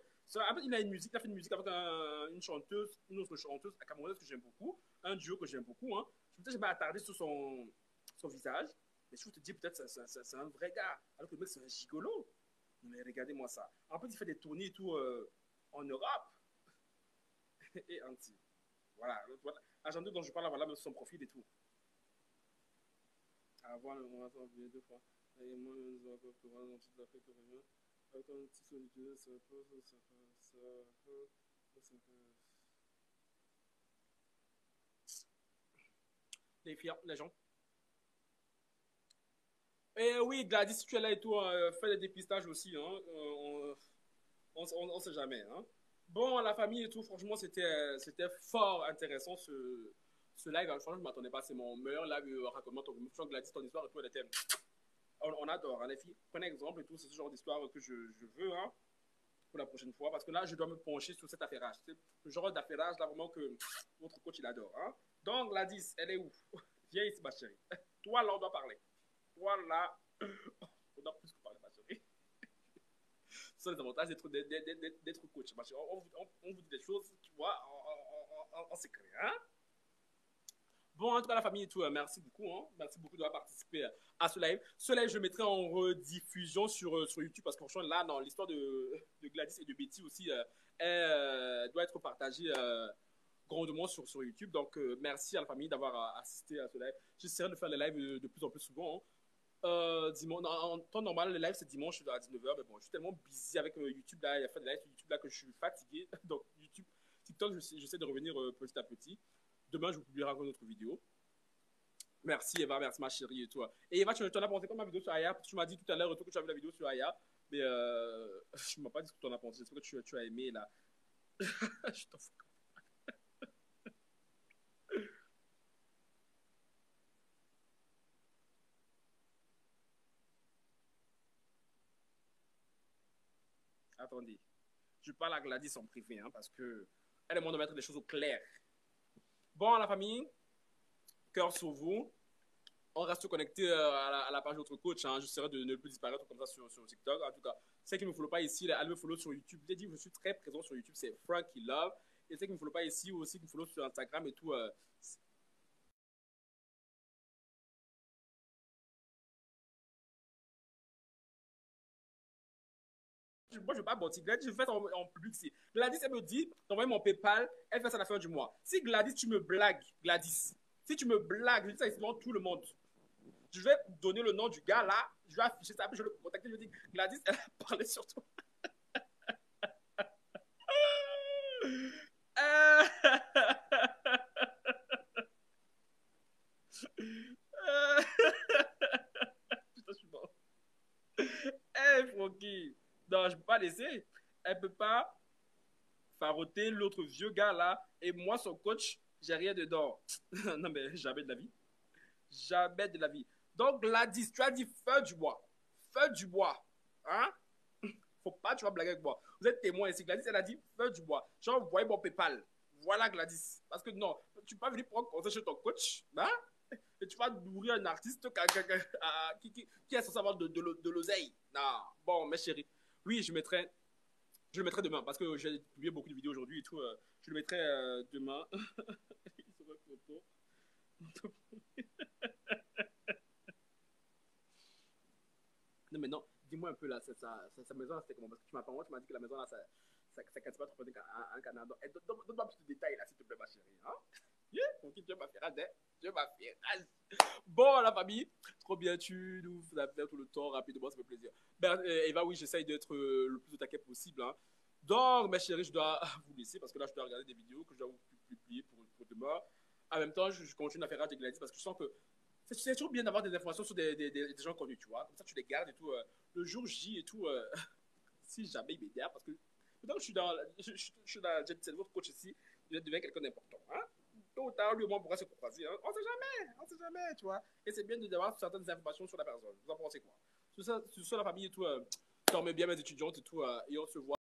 A: il a une musique, il a fait une musique avec une autre chanteuse camerounaise que j'aime beaucoup, un duo que j'aime beaucoup hein. Je vais m'attarder sur son visage mais je te dis peut-être c'est un vrai gars alors que le mec c'est un gigolo. Mais regardez-moi ça, en plus il fait des tournées et tout en Europe et anti voilà l'agenda dont je parle voilà même son profil et tout. Avant le moment oublié 2 fois. Et moi, nous avons fait pour un petit affaire que rien. Avec un petit solitude, ça peut. Les filles, les gens. Et oui, Gladys, si tu es là et tout, fais des dépistages aussi. Hein. On sait jamais. Hein. Bon, la famille et tout, franchement, c'était fort intéressant ce live. Franchement, je ne m'attendais pas. C'est mon meilleur live. Raconte-moi ton Gladys, ton histoire et tout, elle était. On adore, hein, les filles. Prenez exemple et tout, c'est ce genre d'histoire que je veux hein, pour la prochaine fois. Parce que là, je dois me pencher sur cet affairage. C'est le genre d'affairage là vraiment que votre coach il adore. Hein. Donc, Gladys, elle est où? Viens ici, ma chérie. Toi, là, on doit parler. Toi, là, on doit plus que parler, ma chérie. Ce sont les avantages d'être coach. Parce on vous dit des choses, tu vois, en secret. Hein? Bon, en tout cas, la famille et tout, merci beaucoup. Hein? Merci beaucoup d'avoir participé à ce live. Ce live, je le mettrai en rediffusion sur YouTube parce que franchement, là, dans l'histoire de Gladys et de Betty aussi, elle doit être partagée grandement sur YouTube. Donc, merci à la famille d'avoir assisté à ce live. J'essaierai de faire les lives de plus en plus souvent. Hein. Dimanche, en temps normal, le live c'est dimanche à 19h, mais bon, je suis tellement busy avec YouTube là, il y a fait des lives sur YouTube là que je suis fatigué. Donc, YouTube, TikTok, j'essaie de revenir petit à petit. Demain, je vous publierai encore une autre vidéo. Merci Eva, merci ma chérie et toi. Et Eva, tu en as pensé quoi ma vidéo sur Aya? Tu m'as dit tout à l'heure que tu as vu la vidéo sur Aya, mais je ne m'as pas dit ce que tu en as pensé. J'espère que tu as aimé là. Je t'en fous. Attendez. Je parle à Gladys en privé, hein, parce que elle demande de mettre des choses au clair. Bon, la famille, cœur sur vous. On reste connecté à la page de notre coach. Hein. J'essaierai de ne plus disparaître comme ça sur TikTok. En tout cas, ceux qui ne me follow pas ici, allez me follow sur YouTube. J'ai dit que je suis très présent sur YouTube, c'est Frankie Love. Et ceux qui ne me follow pas ici ou aussi qui me follow sur Instagram et tout. Moi, je ne veux pas mentir. Gladys, je fais ça en public ici. Gladys, elle me dit d'envoyer mon PayPal. Elle fait ça à la fin du mois. Si Gladys, tu me blagues, Gladys, si tu me blagues, je dis ça ici devant tout le monde. Je vais donner le nom du gars là, je vais afficher ça, puis je vais le contacter, je vais dire Gladys, elle a parlé sur toi. Putain, je suis mort. Hey, Francky. Non, je peux pas laisser. Elle peut pas faroter l'autre vieux gars là, et moi, son coach, j'ai rien dedans. Non, mais jamais de la vie. Jamais de la vie. Donc, Gladys, tu as dit feu du bois. Feu du bois. Hein? Faut pas, tu vas blaguer avec moi. Vous êtes témoin ici. Gladys, elle a dit feu du bois. J'ai envoyé mon PayPal. Voilà, Gladys. Parce que non, tu peux pas venir prendre conseil chez ton coach. Hein? Et tu vas nourrir un artiste qui est censé avoir de l'oseille. Non. Bon, mes chéris. Oui, je le mettrai demain. Parce que j'ai publié beaucoup de vidéos aujourd'hui et tout. Je le mettrai demain. Il sera content. Non, mais non, dis-moi un peu là, sa maison là, c'était comment? Parce que tu m'as pas, tu m'as dit que la maison là, ça casse pas trop un Canada. Donne-moi plus de détails là, s'il te plaît, ma chérie. Hein? Yeah, ok, Dieu m'a fait rage, hein? Dieu m'a fait rage. Bon, la famille, trop bien, tu nous fais la faire tout le temps, rapidement, ça fait plaisir. Ben, Eva, oui, j'essaye d'être le plus au taquet possible. Hein. Donc, mes chéris, je dois vous laisser parce que là, je dois regarder des vidéos que je dois vous publier pour demain. En même temps, je continue à faire rage avec Gladys parce que je sens que c'est toujours bien d'avoir des informations sur des gens connus, tu vois. Comme ça, tu les gardes et tout. Le jour J et tout, si jamais il m'énerve, parce que maintenant que je suis dans Jet Set, votre coach ici, il devient quelqu'un d'important. Hein? Tôt ou tard, lui et moi, on pourra se croiser. Hein? On sait jamais, tu vois. Et c'est bien d'avoir certaines informations sur la personne. Vous en pensez quoi? Sur ça, la famille et tout, dormez bien mes étudiantes et tout, et on se voit.